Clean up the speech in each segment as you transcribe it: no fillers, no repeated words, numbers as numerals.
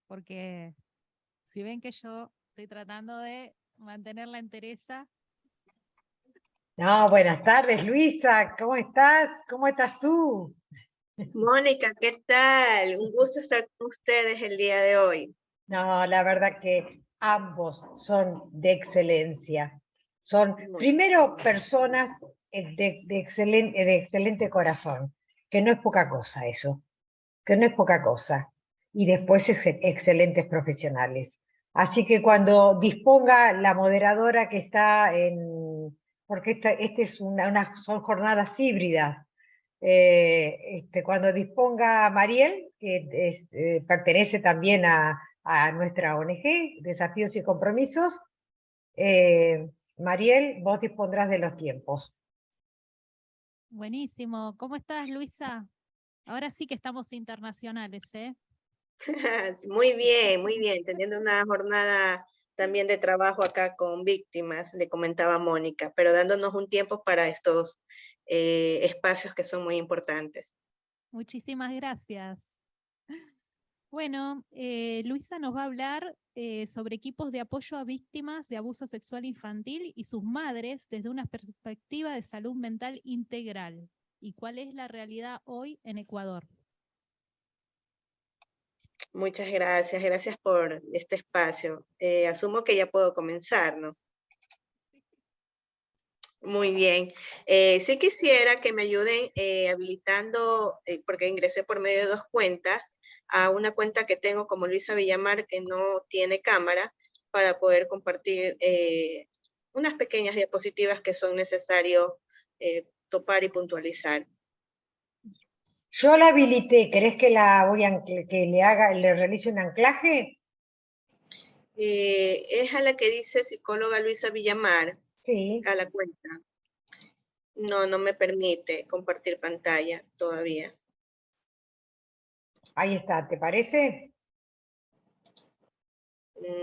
porque si ven que yo estoy tratando de mantener la entereza. No, buenas tardes, Luisa, ¿cómo estás? ¿Cómo estás tú? Mónica, ¿qué tal? Un gusto estar con ustedes el día de hoy. No, la verdad que ambos son de excelencia. Son, primero, personas de excelente corazón, que no es poca cosa eso, que no es poca cosa. Y después excelentes profesionales. Así que cuando disponga la moderadora que está porque son jornadas híbridas, cuando disponga Mariel, que pertenece también a nuestra ONG, Desafíos y Compromisos, Mariel, vos dispondrás de los tiempos. Buenísimo. ¿Cómo estás, Luisa? Ahora sí que estamos internacionales, ¿eh? Muy bien. Teniendo una jornada también de trabajo acá con víctimas, le comentaba Mónica, pero dándonos un tiempo para estos espacios que son muy importantes. Muchísimas gracias. Bueno, Luisa nos va a hablar sobre equipos de apoyo a víctimas de abuso sexual infantil y sus madres desde una perspectiva de salud mental integral. ¿Y cuál es la realidad hoy en Ecuador? Muchas gracias por este espacio. Asumo que ya puedo comenzar, ¿no? Muy bien. Sí quisiera que me ayuden habilitando, porque ingresé por medio de 2 cuentas, a una cuenta que tengo como Luisa Villamar, que no tiene cámara, para poder compartir unas pequeñas diapositivas que son necesarios topar y puntualizar. Yo la habilité, ¿querés que le realice un anclaje? Es a la que dice psicóloga Luisa Villamar, Sí. a la cuenta. No me permite compartir pantalla todavía. Ahí está, ¿te parece?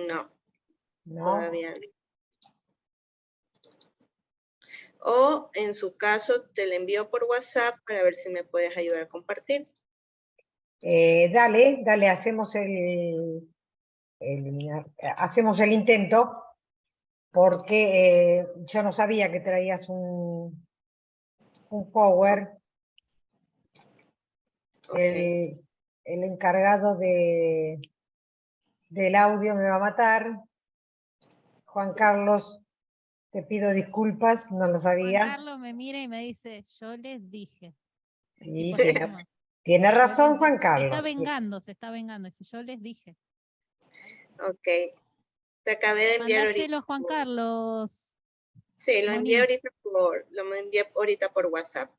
No, No. todavía no. O en su caso te la envío por WhatsApp para ver si me puedes ayudar a compartir. Dale, hacemos el intento, porque yo no sabía que traías un power. Okay. El encargado del audio me va a matar. Juan Carlos, te pido disculpas, no lo sabía. Juan Carlos me mira y me dice, yo les dije. Sí, Tipo, tiene razón Juan Carlos. Está vengando, dice, yo les dije. Ok, te acabé de enviar ahorita. Juan Carlos. Sí, lo envié ahorita por WhatsApp.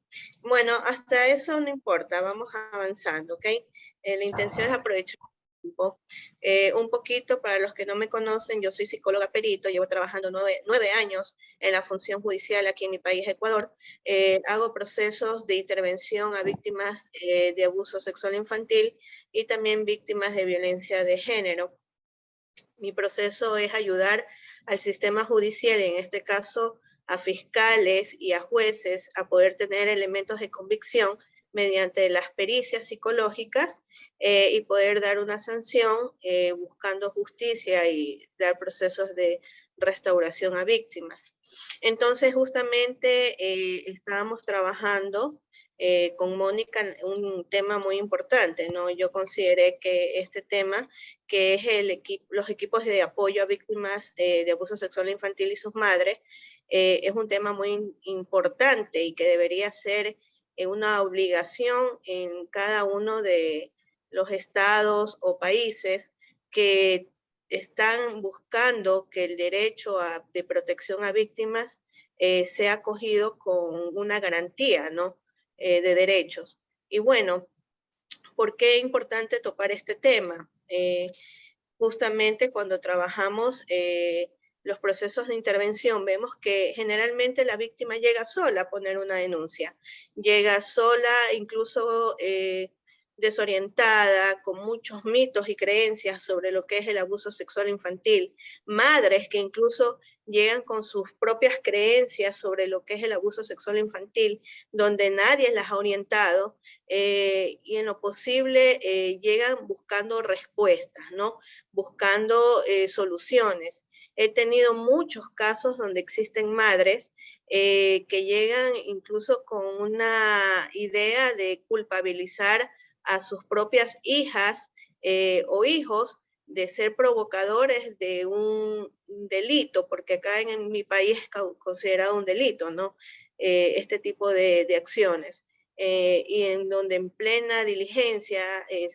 Bueno, hasta eso no importa, vamos avanzando, ¿ok? La intención es aprovechar el tiempo. Un poquito, para los que no me conocen, yo soy psicóloga perito, llevo trabajando 9 años en la función judicial aquí en mi país, Ecuador. Hago procesos de intervención a víctimas de abuso sexual infantil y también víctimas de violencia de género. Mi proceso es ayudar al sistema judicial, en este caso a fiscales y a jueces, a poder tener elementos de convicción mediante las pericias psicológicas y poder dar una sanción buscando justicia y dar procesos de restauración a víctimas. Entonces, justamente estábamos trabajando con Mónica un tema muy importante, ¿no? Yo consideré que este tema, que es los equipos de apoyo a víctimas de abuso sexual infantil y sus madres, es un tema muy importante y que debería ser una obligación en cada uno de los estados o países que están buscando que el derecho de protección a víctimas sea acogido con una garantía, ¿no? De derechos. Y bueno, ¿por qué es importante topar este tema? Justamente cuando trabajamos los procesos de intervención, vemos que generalmente la víctima llega sola a poner una denuncia, llega sola, incluso desorientada, con muchos mitos y creencias sobre lo que es el abuso sexual infantil, madres que incluso llegan con sus propias creencias sobre lo que es el abuso sexual infantil, donde nadie las ha orientado, y en lo posible llegan buscando respuestas, ¿no? Buscando soluciones. He tenido muchos casos donde existen madres que llegan incluso con una idea de culpabilizar a sus propias hijas o hijos de ser provocadores de un delito, porque acá en mi país es considerado un delito, ¿no? Este tipo de acciones. Y en donde en plena diligencia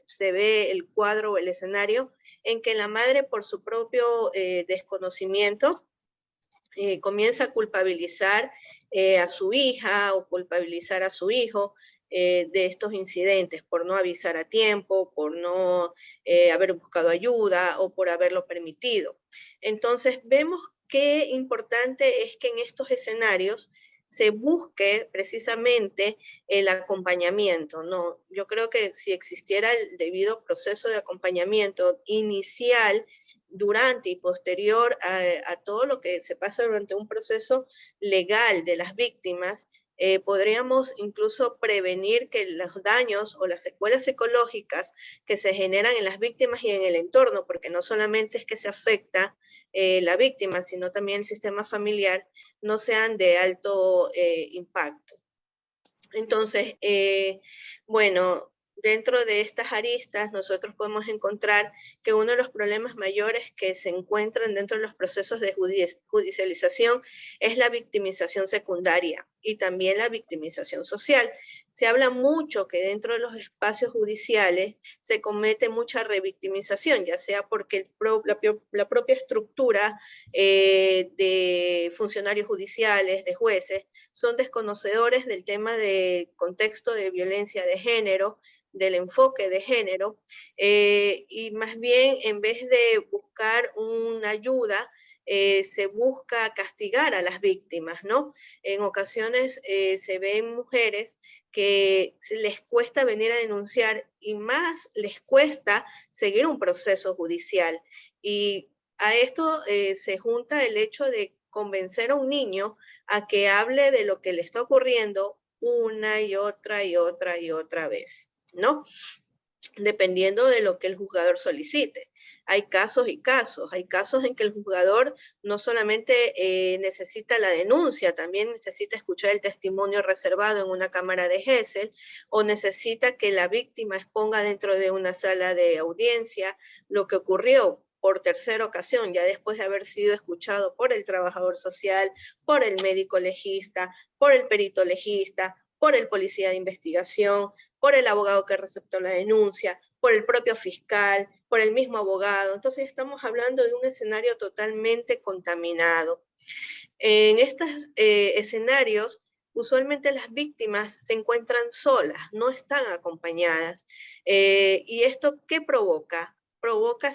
se ve el cuadro o el escenario en que la madre por su propio desconocimiento comienza a culpabilizar a su hija o culpabilizar a su hijo de estos incidentes por no avisar a tiempo, por no haber buscado ayuda o por haberlo permitido. Entonces vemos qué importante es que en estos escenarios se busque precisamente el acompañamiento, ¿no? Yo creo que si existiera el debido proceso de acompañamiento inicial, durante y posterior a todo lo que se pasa durante un proceso legal de las víctimas, podríamos incluso prevenir que los daños o las secuelas psicológicas que se generan en las víctimas y en el entorno, porque no solamente es que se afecta la víctima, sino también el sistema familiar, no sean de alto impacto. Entonces, bueno, dentro de estas aristas nosotros podemos encontrar que uno de los problemas mayores que se encuentran dentro de los procesos de judicialización es la victimización secundaria y también la victimización social. Se habla mucho que dentro de los espacios judiciales se comete mucha revictimización, ya sea porque la propia estructura de funcionarios judiciales, de jueces, son desconocedores del tema de contexto de violencia de género, del enfoque de género, y más bien en vez de buscar una ayuda, se busca castigar a las víctimas, ¿no? En ocasiones se ven mujeres que les cuesta venir a denunciar y más les cuesta seguir un proceso judicial. Y a esto se junta el hecho de convencer a un niño a que hable de lo que le está ocurriendo una y otra y otra y otra vez, ¿no? Dependiendo de lo que el juzgador solicite. Hay casos y casos. Hay casos en que el juzgador no solamente necesita la denuncia, también necesita escuchar el testimonio reservado en una cámara de Gesell, o necesita que la víctima exponga dentro de una sala de audiencia lo que ocurrió por tercera ocasión, ya después de haber sido escuchado por el trabajador social, por el médico legista, por el perito legista, por el policía de investigación, por el abogado que receptó la denuncia, por el propio fiscal, por el mismo abogado. Entonces estamos hablando de un escenario totalmente contaminado. En estos escenarios, usualmente las víctimas se encuentran solas, no están acompañadas. ¿Y esto qué provoca? Provoca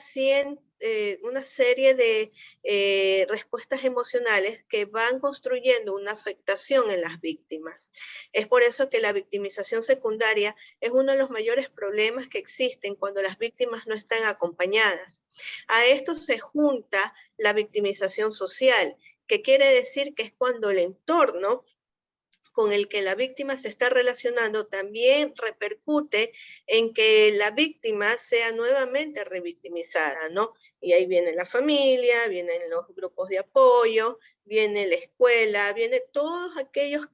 una serie de respuestas emocionales que van construyendo una afectación en las víctimas. Es por eso que la victimización secundaria es uno de los mayores problemas que existen cuando las víctimas no están acompañadas. A esto se junta la victimización social, que quiere decir que es cuando el entorno con el que la víctima se está relacionando también repercute en que la víctima sea nuevamente revictimizada, ¿no? Y ahí viene la familia, vienen los grupos de apoyo, viene la escuela, vienen todos aquellos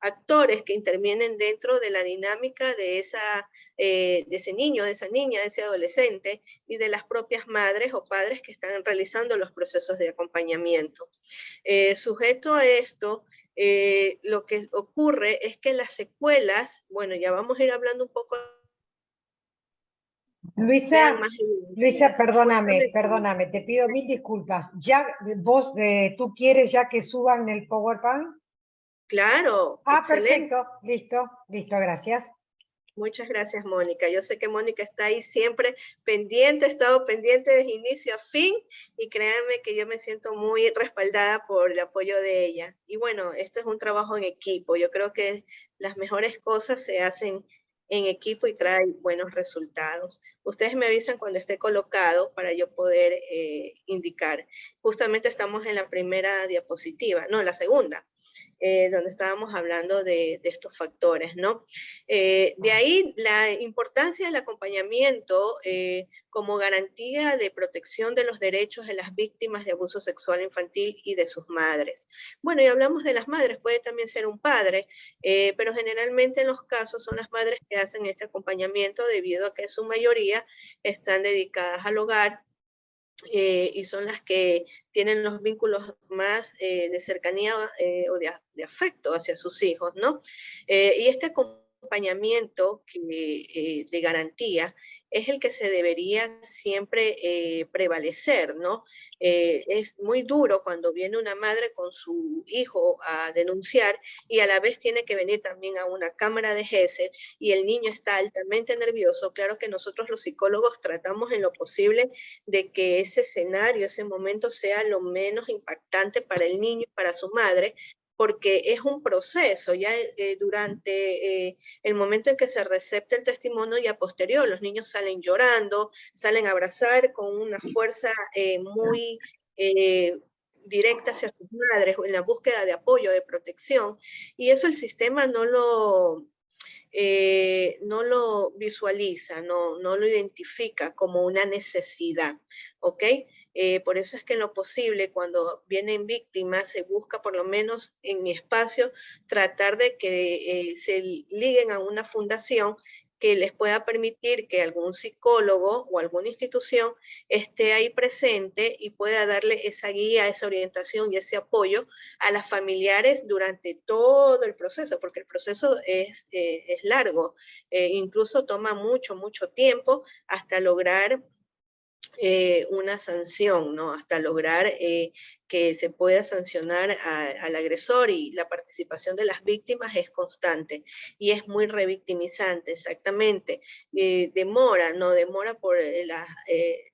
actores que intervienen dentro de la dinámica de ese niño, de esa niña, de ese adolescente, y de las propias madres o padres que están realizando los procesos de acompañamiento. Sujeto a esto, lo que ocurre es que las secuelas, bueno, ya vamos a ir hablando un poco. Luisa, perdóname, te pido mil disculpas. ¿Ya vos, tú quieres ya que suban el PowerPoint? Claro, excelente. Perfecto, listo, gracias. Muchas gracias, Mónica. Yo sé que Mónica está ahí siempre pendiente, ha estado pendiente desde inicio a fin, y créanme que yo me siento muy respaldada por el apoyo de ella. Y bueno, esto es un trabajo en equipo. Yo creo que las mejores cosas se hacen en equipo y trae buenos resultados. Ustedes me avisan cuando esté colocado para yo poder indicar. Justamente estamos en la primera diapositiva, no, la segunda. Donde estábamos hablando de estos factores, ¿no? De ahí la importancia del acompañamiento como garantía de protección de los derechos de las víctimas de abuso sexual infantil y de sus madres. Bueno, y hablamos de las madres, puede también ser un padre, pero generalmente en los casos son las madres que hacen este acompañamiento debido a que su mayoría están dedicadas al hogar, y son las que tienen los vínculos más de cercanía o de afecto hacia sus hijos, ¿no? Y este acompañamiento de garantía es el que se debería siempre prevalecer, ¿no? Es muy duro cuando viene una madre con su hijo a denunciar y a la vez tiene que venir también a una cámara de GESEL y el niño está altamente nervioso. Claro que nosotros los psicólogos tratamos en lo posible de que ese escenario, ese momento sea lo menos impactante para el niño y para su madre, porque es un proceso, ya durante el momento en que se recepta el testimonio y a posterior, los niños salen llorando, salen a abrazar con una fuerza muy directa hacia sus madres, en la búsqueda de apoyo, de protección, y eso el sistema no lo visualiza, no lo identifica como una necesidad, ¿ok? Por eso es que en lo posible, cuando vienen víctimas, se busca, por lo menos en mi espacio, tratar de que se liguen a una fundación que les pueda permitir que algún psicólogo o alguna institución esté ahí presente y pueda darle esa guía, esa orientación y ese apoyo a las familiares durante todo el proceso, porque el proceso es largo, incluso toma mucho tiempo hasta lograr una sanción, ¿no? Hasta lograr que se pueda sancionar al agresor, y la participación de las víctimas es constante y es muy revictimizante, exactamente. Demora por la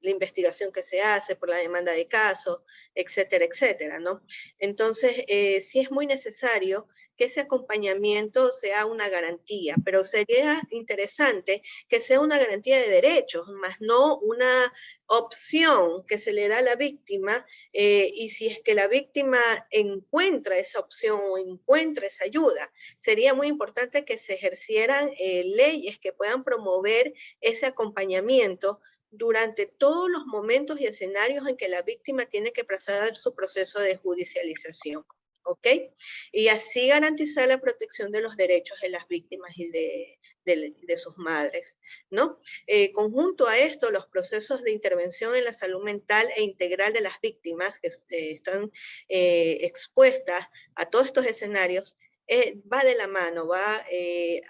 investigación que se hace, por la demanda de casos, etcétera, etcétera, ¿no? Entonces, sí es muy necesario que ese acompañamiento sea una garantía, pero sería interesante que sea una garantía de derechos, más no una opción que se le da a la víctima, y si es que la víctima encuentra esa opción o encuentra esa ayuda, sería muy importante que se ejercieran leyes que puedan promover ese acompañamiento durante todos los momentos y escenarios en que la víctima tiene que pasar su proceso de judicialización. ¿Ok? Y así garantizar la protección de los derechos de las víctimas y de sus madres, ¿no? Conjunto a esto, los procesos de intervención en la salud mental e integral de las víctimas que están expuestas a todos estos escenarios, va de la mano, va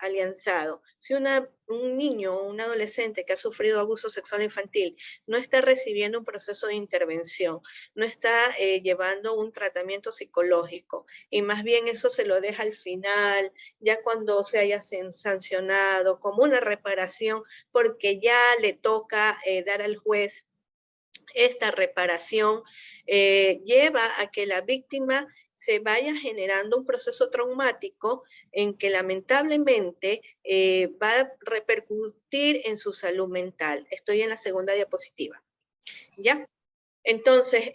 alianzado. Si un niño o un adolescente que ha sufrido abuso sexual infantil no está recibiendo un proceso de intervención, no está llevando un tratamiento psicológico, y más bien eso se lo deja al final, ya cuando se haya sancionado, como una reparación, porque ya le toca dar al juez esta reparación, lleva a que la víctima se vaya generando un proceso traumático en que lamentablemente va a repercutir en su salud mental. Estoy en la segunda diapositiva. ¿Ya? Entonces,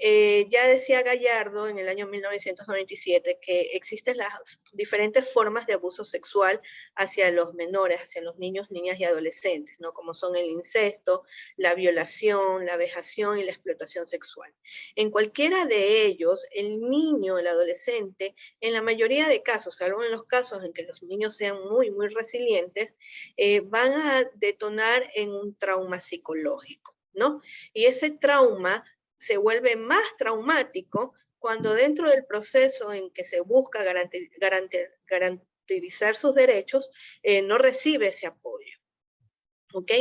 ya decía Gallardo en el año 1997 que existen las diferentes formas de abuso sexual hacia los menores, hacia los niños, niñas y adolescentes, ¿no? Como son el incesto, la violación, la vejación y la explotación sexual. En cualquiera de ellos, el niño, el adolescente, en la mayoría de casos, salvo en los casos en que los niños sean muy resilientes, van a detonar en un trauma psicológico, ¿no? Y ese trauma se vuelve más traumático cuando dentro del proceso en que se busca garantizar sus derechos, no recibe ese apoyo. ¿Ok?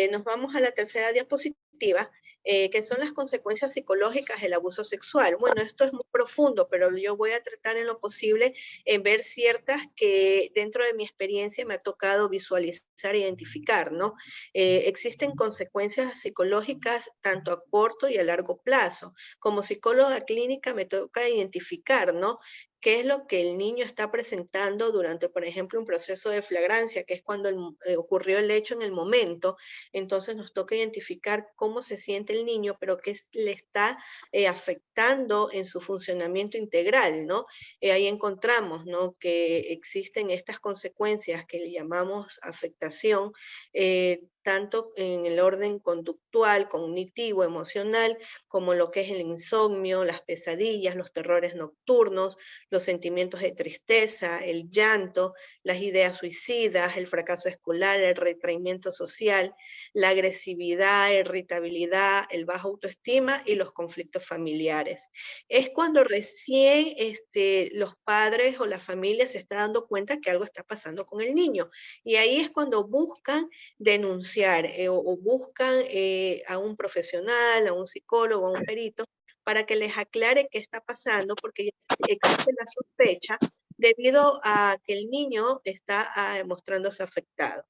Nos vamos a la tercera diapositiva, que son las consecuencias psicológicas del abuso sexual. Bueno, esto es muy profundo, pero yo voy a tratar en lo posible en ver ciertas que dentro de mi experiencia me ha tocado visualizar e identificar, ¿no? Existen consecuencias psicológicas tanto a corto y a largo plazo. Como psicóloga clínica me toca identificar, ¿no? qué es lo que el niño está presentando durante, por ejemplo, un proceso de flagrancia, que es cuando ocurrió el hecho en el momento. Entonces nos toca identificar cómo se siente el niño, pero qué le está afectando en su funcionamiento integral, ¿no? Ahí encontramos, ¿no?, que existen estas consecuencias que le llamamos afectación, tanto en el orden conductual, cognitivo, emocional, como lo que es el insomnio, las pesadillas, los terrores nocturnos, los sentimientos de tristeza, el llanto, las ideas suicidas, el fracaso escolar, el retraimiento social, la agresividad, irritabilidad, el baja autoestima y los conflictos familiares. Es cuando recién los padres o la familia se está dando cuenta que algo está pasando con el niño. Y ahí es cuando buscan denunciar o buscan a un profesional, a un psicólogo, a un perito, para que les aclare qué está pasando, porque existe la sospecha debido a que el niño está mostrándose afectado.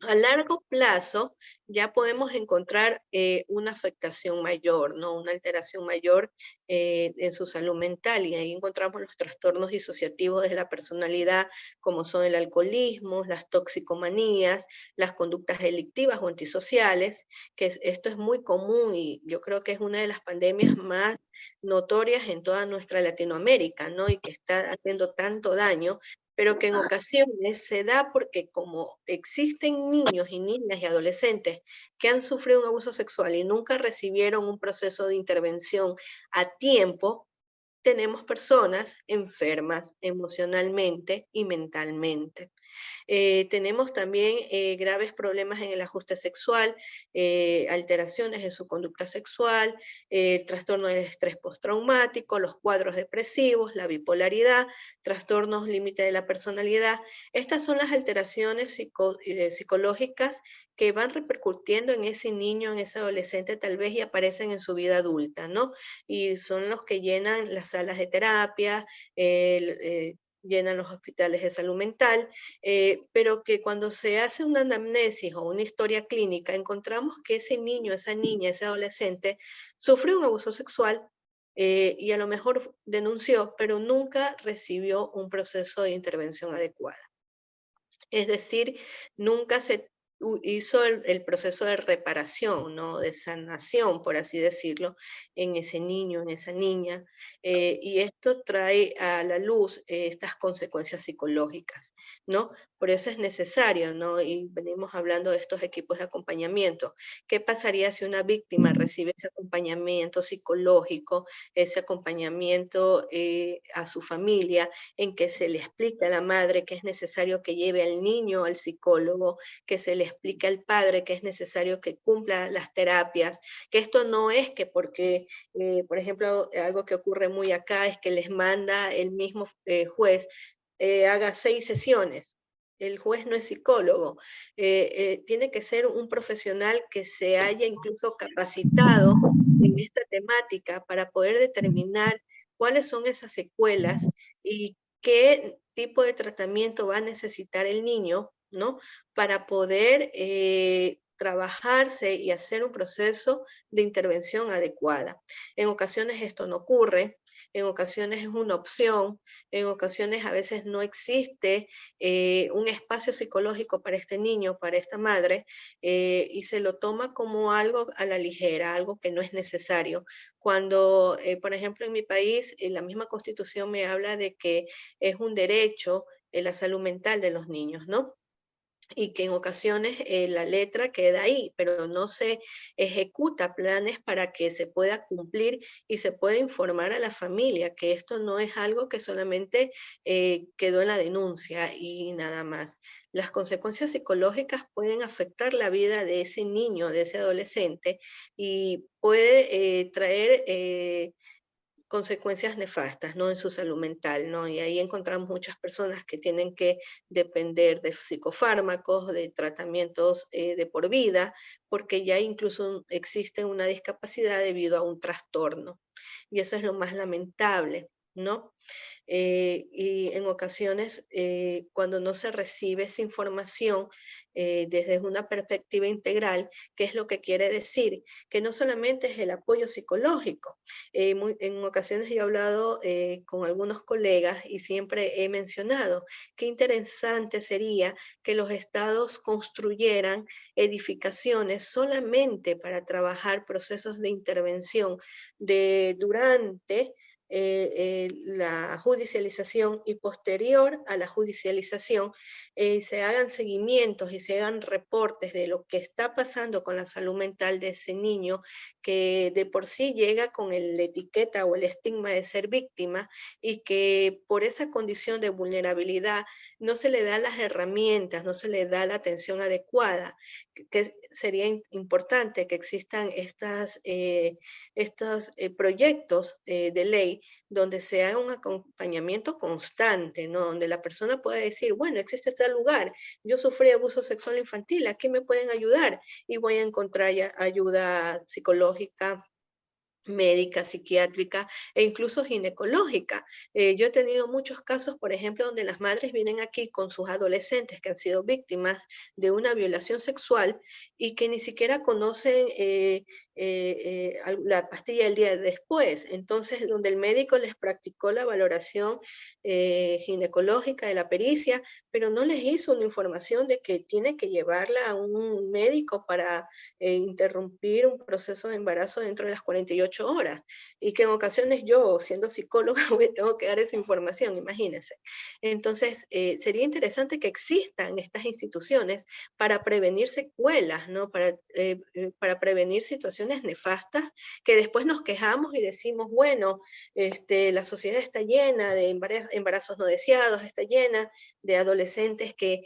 A largo plazo ya podemos encontrar una afectación mayor, ¿no? Una alteración mayor en su salud mental, y ahí encontramos los trastornos disociativos de la personalidad, como son el alcoholismo, las toxicomanías, las conductas delictivas o antisociales, que esto es muy común y yo creo que es una de las pandemias más notorias en toda nuestra Latinoamérica, ¿no? Y que está haciendo tanto daño, pero que en ocasiones se da porque como existen niños y niñas y adolescentes que han sufrido un abuso sexual y nunca recibieron un proceso de intervención a tiempo, tenemos personas enfermas emocionalmente y mentalmente. Tenemos también graves problemas en el ajuste sexual, alteraciones en su conducta sexual, trastorno del estrés postraumático, los cuadros depresivos, la bipolaridad, trastornos límite de la personalidad. Estas son las alteraciones psicológicas que van repercutiendo en ese niño, en ese adolescente tal vez, y aparecen en su vida adulta, ¿no? Y son los que llenan las salas de terapia, llenan los hospitales de salud mental, pero que cuando se hace una anamnesis o una historia clínica, encontramos que ese niño, esa niña, ese adolescente sufrió un abuso sexual y a lo mejor denunció, pero nunca recibió un proceso de intervención adecuada. Es decir, nunca se hizo el proceso de reparación, ¿no? De sanación, por así decirlo, en ese niño, en esa niña, y esto trae a la luz estas consecuencias psicológicas, ¿no? Por eso es necesario, ¿no? Y venimos hablando de estos equipos de acompañamiento. ¿Qué pasaría si una víctima recibe ese acompañamiento psicológico, ese acompañamiento a su familia, en que se le explica a la madre que es necesario que lleve al niño al psicólogo, que se le explica al padre que es necesario que cumpla las terapias, que esto no es que porque, por ejemplo, algo que ocurre muy acá es que les manda el mismo juez, haga 6 sesiones. El juez no es psicólogo, tiene que ser un profesional que se haya incluso capacitado en esta temática para poder determinar cuáles son esas secuelas y qué tipo de tratamiento va a necesitar el niño, ¿no? Para poder trabajarse y hacer un proceso de intervención adecuada. En ocasiones esto no ocurre, en ocasiones es una opción, en ocasiones a veces no existe un espacio psicológico para este niño, para esta madre, y se lo toma como algo a la ligera, algo que no es necesario. Cuando, por ejemplo, en mi país, la misma Constitución me habla de que es un derecho la salud mental de los niños, ¿no? Y que en ocasiones la letra queda ahí, pero no se ejecuta planes para que se pueda cumplir y se pueda informar a la familia que esto no es algo que solamente quedó en la denuncia y nada más. Las consecuencias psicológicas pueden afectar la vida de ese niño, de ese adolescente, y puede traer consecuencias nefastas, ¿no? En su salud mental, ¿no? Y ahí encontramos muchas personas que tienen que depender de psicofármacos, de tratamientos de por vida, porque ya incluso existe una discapacidad debido a un trastorno. Y eso es lo más lamentable, ¿no? Y en ocasiones, cuando no se recibe esa información desde una perspectiva integral, ¿qué es lo que quiere decir? Que no solamente es el apoyo psicológico. En ocasiones yo he hablado con algunos colegas y siempre he mencionado qué interesante sería que los estados construyeran edificaciones solamente para trabajar procesos de intervención durante la judicialización y posterior a la judicialización se hagan seguimientos y se hagan reportes de lo que está pasando con la salud mental de ese niño que de por sí llega con la etiqueta o el estigma de ser víctima y que por esa condición de vulnerabilidad no se le da las herramientas, no se le da la atención adecuada, que sería importante que existan estos proyectos de ley donde se haga un acompañamiento constante, ¿no? Donde la persona pueda decir, bueno, existe tal lugar, yo sufrí abuso sexual infantil, aquí me pueden ayudar y voy a encontrar ayuda psicológica, médica, psiquiátrica e incluso ginecológica. Yo he tenido muchos casos, por ejemplo, donde las madres vienen aquí con sus adolescentes que han sido víctimas de una violación sexual y que ni siquiera conocen la pastilla del día después. Entonces, donde el médico les practicó la valoración ginecológica de la pericia, pero no les hizo una información de que tiene que llevarla a un médico para interrumpir un proceso de embarazo dentro de las 48 horas. Y que en ocasiones yo, siendo psicóloga, tengo que dar esa información, imagínense. Entonces, sería interesante que existan estas instituciones para prevenir secuelas, ¿no? Para prevenir situaciones nefastas que después nos quejamos y decimos, bueno, la sociedad está llena de embarazos no deseados, está llena de adolescentes que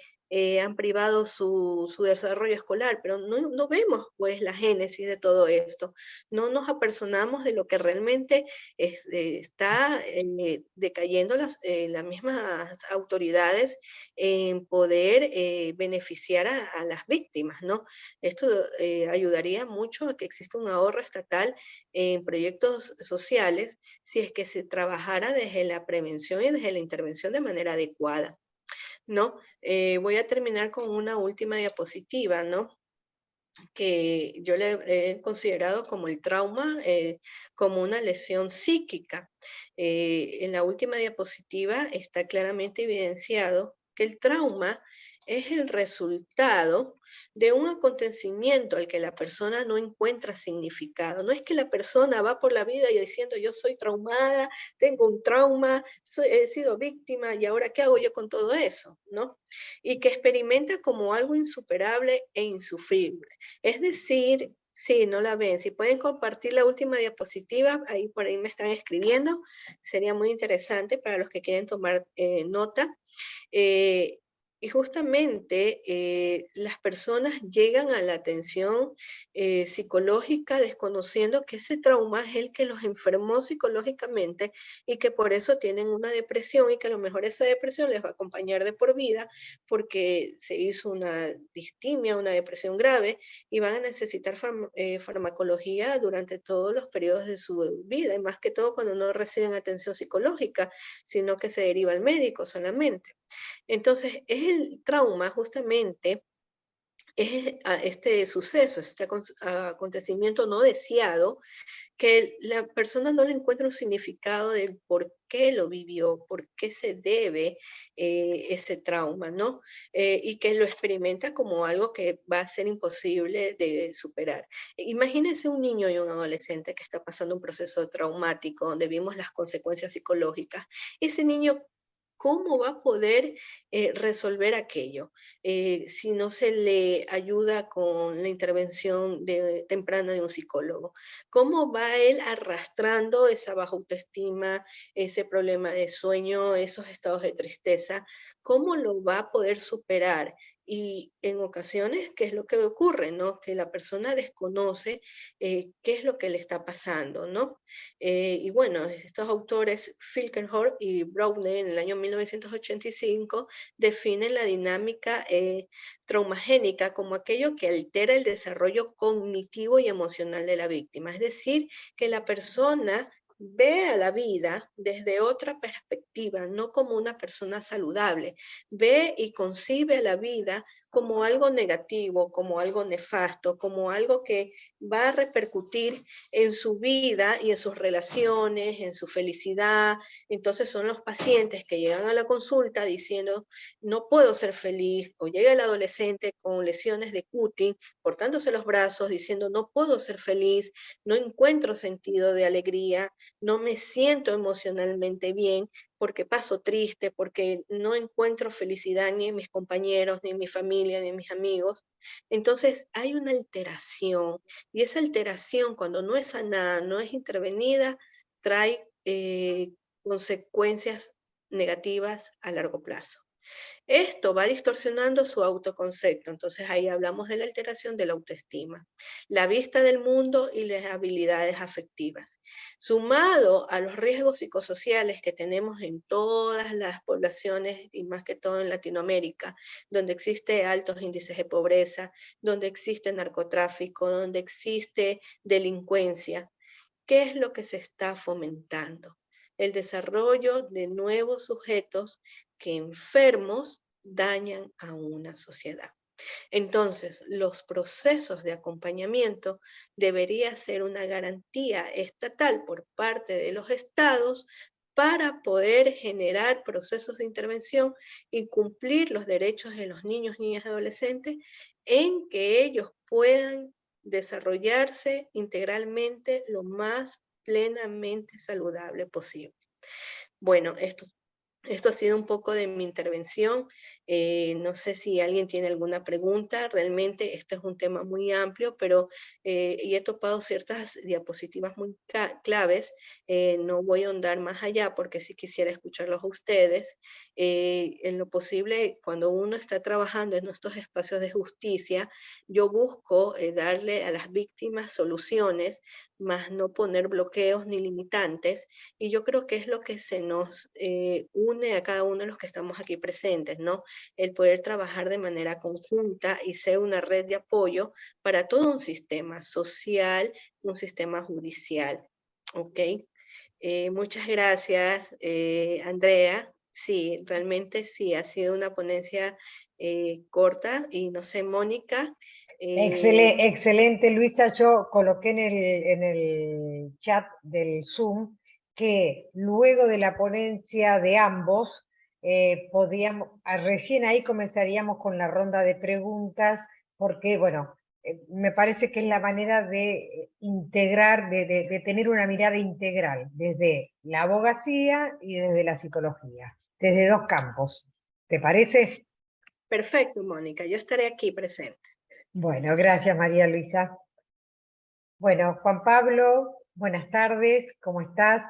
han privado su desarrollo escolar, pero no vemos pues la génesis de todo esto, no nos apersonamos de lo que realmente está decayendo las mismas autoridades en poder beneficiar a las víctimas, ¿no? Esto ayudaría mucho a que exista un ahorro estatal en proyectos sociales si es que se trabajara desde la prevención y desde la intervención de manera adecuada. ¿No? Voy a terminar con una última diapositiva, ¿no? Que yo le he considerado como el trauma, como una lesión psíquica. En la última diapositiva está claramente evidenciado que el trauma es el resultado de un acontecimiento al que la persona no encuentra significado. No es que la persona va por la vida y diciendo yo soy traumada, tengo un trauma, he sido víctima y ahora ¿qué hago yo con todo eso? ¿No? Y que experimenta como algo insuperable e insufrible. Es decir, sí, no la ven. Si pueden compartir la última diapositiva, ahí por ahí me están escribiendo. Sería muy interesante para los que quieren tomar nota. Y justamente las personas llegan a la atención psicológica desconociendo que ese trauma es el que los enfermó psicológicamente y que por eso tienen una depresión y que a lo mejor esa depresión les va a acompañar de por vida porque se hizo una distimia, una depresión grave y van a necesitar farmacología durante todos los periodos de su vida y más que todo cuando no reciben atención psicológica, sino que se deriva al médico solamente. Entonces, es el trauma justamente, es este suceso, este acontecimiento no deseado, que la persona no le encuentra un significado del por qué lo vivió, por qué se debe ese trauma, ¿no? Y que lo experimenta como algo que va a ser imposible de superar. Imagínense un niño y un adolescente que está pasando un proceso traumático, donde vimos las consecuencias psicológicas. Ese niño, ¿cómo va a poder resolver aquello si no se le ayuda con la intervención temprana de un psicólogo? ¿Cómo va él arrastrando esa baja autoestima, ese problema de sueño, esos estados de tristeza? ¿Cómo lo va a poder superar? Y en ocasiones, ¿qué es lo que ocurre? ¿No? Que la persona desconoce qué es lo que le está pasando, ¿no? Y bueno, estos autores, Filkenhorst y Brownell, en el año 1985, definen la dinámica traumagénica como aquello que altera el desarrollo cognitivo y emocional de la víctima. Es decir, que la persona ve a la vida desde otra perspectiva, no como una persona saludable. Ve y concibe a la vida como algo negativo, como algo nefasto, como algo que va a repercutir en su vida y en sus relaciones, en su felicidad. Entonces son los pacientes que llegan a la consulta diciendo, no puedo ser feliz, o llega el adolescente con lesiones de cutting, cortándose los brazos, diciendo, no puedo ser feliz, no encuentro sentido de alegría, no me siento emocionalmente bien, porque paso triste, porque no encuentro felicidad ni en mis compañeros, ni en mi familia, ni en mis amigos. Entonces hay una alteración, y esa alteración, cuando no es sanada, no es intervenida, trae consecuencias negativas a largo plazo. Esto va distorsionando su autoconcepto, entonces ahí hablamos de la alteración de la autoestima, la vista del mundo y las habilidades afectivas. Sumado a los riesgos psicosociales que tenemos en todas las poblaciones y más que todo en Latinoamérica, donde existe altos índices de pobreza, donde existe narcotráfico, donde existe delincuencia, ¿qué es lo que se está fomentando? El desarrollo de nuevos sujetos que enfermos dañan a una sociedad. Entonces, los procesos de acompañamiento debería ser una garantía estatal por parte de los estados para poder generar procesos de intervención y cumplir los derechos de los niños, niñas y adolescentes en que ellos puedan desarrollarse integralmente lo más plenamente saludable posible. Bueno, esto ha sido un poco de mi intervención. No sé si alguien tiene alguna pregunta. Realmente este es un tema muy amplio, pero y he topado ciertas diapositivas muy claves. No voy a ahondar más allá porque sí quisiera escucharlos a ustedes. En lo posible, cuando uno está trabajando en estos espacios de justicia, yo busco darle a las víctimas soluciones, más no poner bloqueos ni limitantes, y yo creo que es lo que se nos une a cada uno de los que estamos aquí presentes, ¿no? El poder trabajar de manera conjunta y ser una red de apoyo para todo un sistema social, un sistema judicial, ¿ok? Muchas gracias, Andrea. Sí, realmente sí, ha sido una ponencia corta, y no sé, Mónica. Excelente, Luisa. Yo coloqué en el chat del Zoom que luego de la ponencia de ambos, recién ahí comenzaríamos con la ronda de preguntas, porque, bueno, me parece que es la manera de integrar, de tener una mirada integral, desde la abogacía y desde la psicología, desde dos campos. ¿Te parece? Perfecto, Mónica, yo estaré aquí presente. Bueno, gracias María Luisa. Bueno, Juan Pablo, buenas tardes, ¿cómo estás?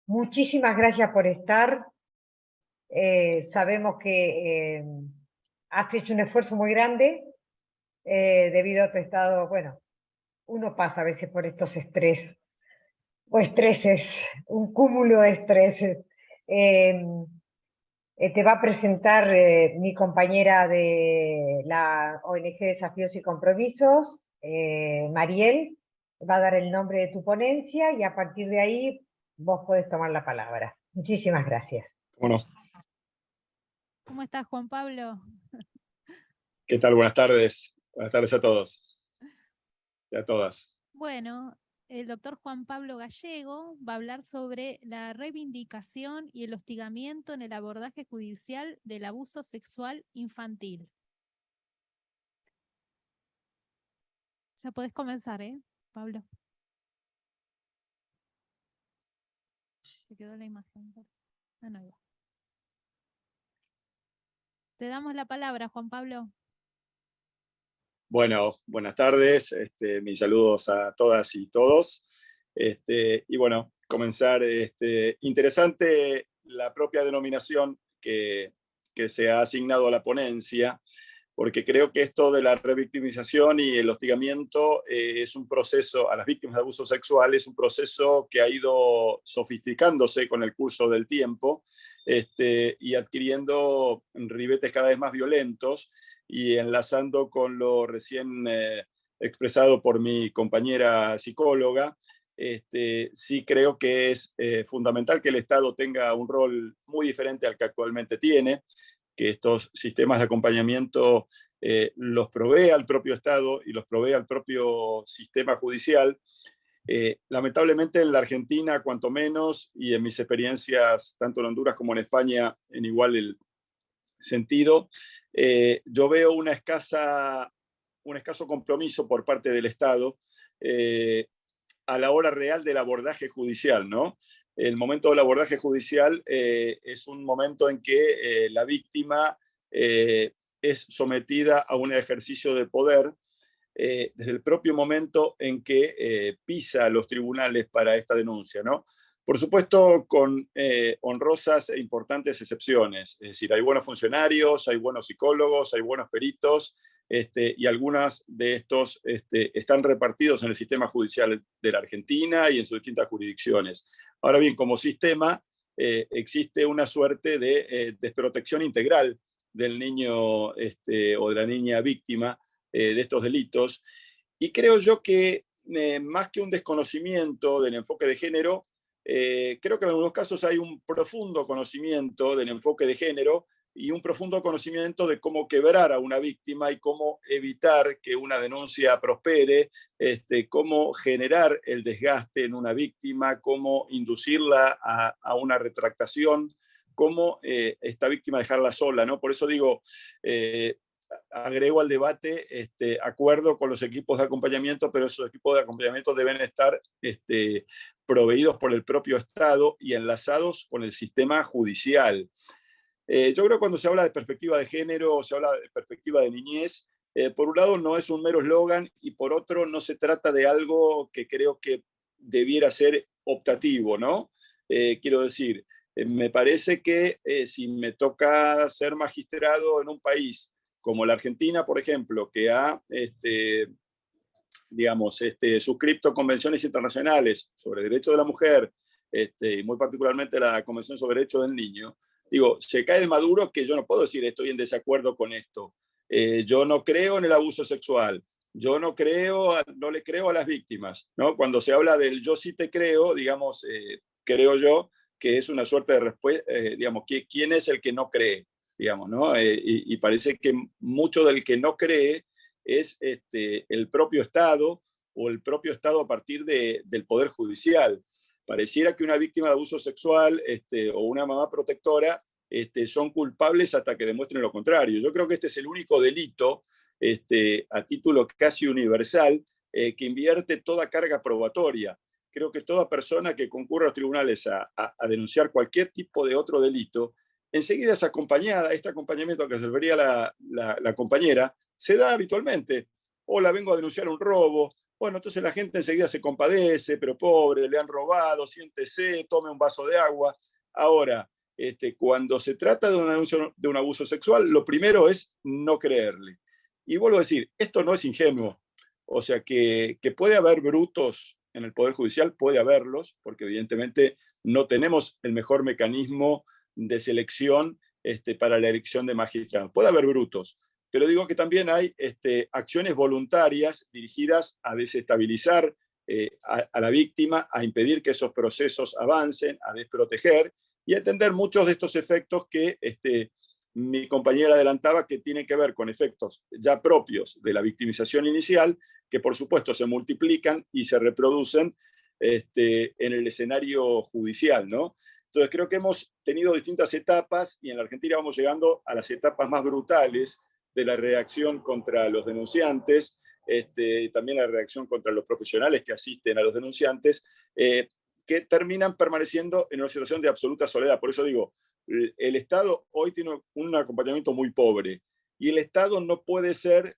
Muchísimas gracias por estar. Sabemos que has hecho un esfuerzo muy grande debido a tu estado, bueno, uno pasa a veces por estos estrés o estreses, un cúmulo de estreses. Te va a presentar mi compañera de la ONG Desafíos y Compromisos, Mariel, va a dar el nombre de tu ponencia y a partir de ahí vos podés tomar la palabra. Muchísimas gracias. Bueno. ¿Cómo estás, Juan Pablo? ¿Qué tal? Buenas tardes. Buenas tardes a todos y a todas. Bueno, el doctor Juan Pablo Gallego va a hablar sobre la reivindicación y el hostigamiento en el abordaje judicial del abuso sexual infantil. Ya podés comenzar, Pablo? Se quedó la imagen. Ah, no, iba. Te damos la palabra, Juan Pablo. Bueno, buenas tardes. Mis saludos a todas y todos. Y bueno, comenzar. Interesante la propia denominación que se ha asignado a la ponencia, porque creo que esto de la revictimización y el hostigamiento es un proceso, a las víctimas de abuso sexual, es un proceso que ha ido sofisticándose con el curso del tiempo y adquiriendo ribetes cada vez más violentos, y enlazando con lo recién expresado por mi compañera psicóloga, sí creo que es fundamental que el Estado tenga un rol muy diferente al que actualmente tiene, que estos sistemas de acompañamiento los provea el propio Estado y los provea el propio sistema judicial. Lamentablemente en la Argentina, cuanto menos, y en mis experiencias tanto en Honduras como en España, en igual el sentido, yo veo un escaso compromiso por parte del Estado a la hora real del abordaje judicial, ¿no? El momento del abordaje judicial es un momento en que la víctima es sometida a un ejercicio de poder desde el propio momento en que pisa los tribunales para esta denuncia, ¿no? Por supuesto, con honrosas e importantes excepciones. Es decir, hay buenos funcionarios, hay buenos psicólogos, hay buenos peritos, y algunas de estos están repartidos en el sistema judicial de la Argentina y en sus distintas jurisdicciones. Ahora bien, como sistema, existe una suerte de desprotección integral del niño o de la niña víctima de estos delitos. Y creo yo que más que un desconocimiento del enfoque de género, creo que en algunos casos hay un profundo conocimiento del enfoque de género y un profundo conocimiento de cómo quebrar a una víctima y cómo evitar que una denuncia prospere, cómo generar el desgaste en una víctima, cómo inducirla a una retractación, cómo esta víctima dejarla sola, ¿no? Por eso digo, agrego al debate, acuerdo con los equipos de acompañamiento, pero esos equipos de acompañamiento deben estar proveídos por el propio Estado y enlazados con el sistema judicial. Yo creo que cuando se habla de perspectiva de género, se habla de perspectiva de niñez, por un lado no es un mero eslogan y por otro no se trata de algo que creo que debiera ser optativo, ¿no? Quiero decir, me parece que si me toca ser magistrado en un país como la Argentina, por ejemplo, que ha suscrito convenciones internacionales sobre derechos de la mujer, y muy particularmente la Convención sobre Derechos del Niño, digo, se cae de maduro que yo no puedo decir estoy en desacuerdo con esto. Yo no creo en el abuso sexual, yo no le creo a las víctimas, ¿no? Cuando se habla del yo sí te creo, digamos, creo yo que es una suerte de respuesta, digamos, ¿quién es el que no cree? Digamos, ¿no? Y parece que mucho del que no cree es el propio Estado o el propio Estado a partir del Poder Judicial. Pareciera que una víctima de abuso sexual o una mamá protectora son culpables hasta que demuestren lo contrario. Yo creo que este es el único delito a título casi universal que invierte toda carga probatoria. Creo que toda persona que concurra a los tribunales a denunciar cualquier tipo de otro delito, enseguida es acompañada. Este acompañamiento al que se refería la compañera se da habitualmente. Hola, vengo a denunciar un robo. Bueno, entonces la gente enseguida se compadece, pero pobre, le han robado, siéntese, tome un vaso de agua. Ahora, cuando se trata de una denuncia de un abuso sexual, lo primero es no creerle. Y vuelvo a decir, esto no es ingenuo. O sea, que puede haber brutos en el Poder Judicial, puede haberlos, porque evidentemente no tenemos el mejor mecanismo de selección para la elección de magistrados. Puede haber brutos, pero digo que también hay acciones voluntarias dirigidas a desestabilizar a la víctima, a impedir que esos procesos avancen, a desproteger y a entender muchos de estos efectos que mi compañera adelantaba, que tienen que ver con efectos ya propios de la victimización inicial, que por supuesto se multiplican y se reproducen en el escenario judicial, ¿no? Entonces creo que hemos tenido distintas etapas y en la Argentina vamos llegando a las etapas más brutales de la reacción contra los denunciantes, también la reacción contra los profesionales que asisten a los denunciantes, que terminan permaneciendo en una situación de absoluta soledad. Por eso digo, el Estado hoy tiene un acompañamiento muy pobre y el Estado no puede ser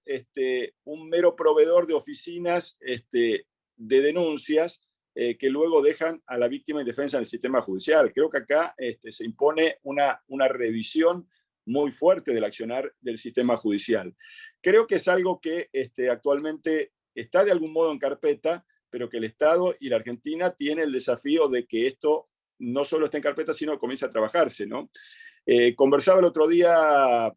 un mero proveedor de oficinas de denuncias que luego dejan a la víctima indefensa en el sistema judicial. Creo que acá se impone una revisión muy fuerte del accionar del sistema judicial. Creo que es algo que actualmente está de algún modo en carpeta, pero que el Estado y la Argentina tienen el desafío de que esto no solo esté en carpeta, sino que comience a trabajarse, ¿no? Conversaba el otro día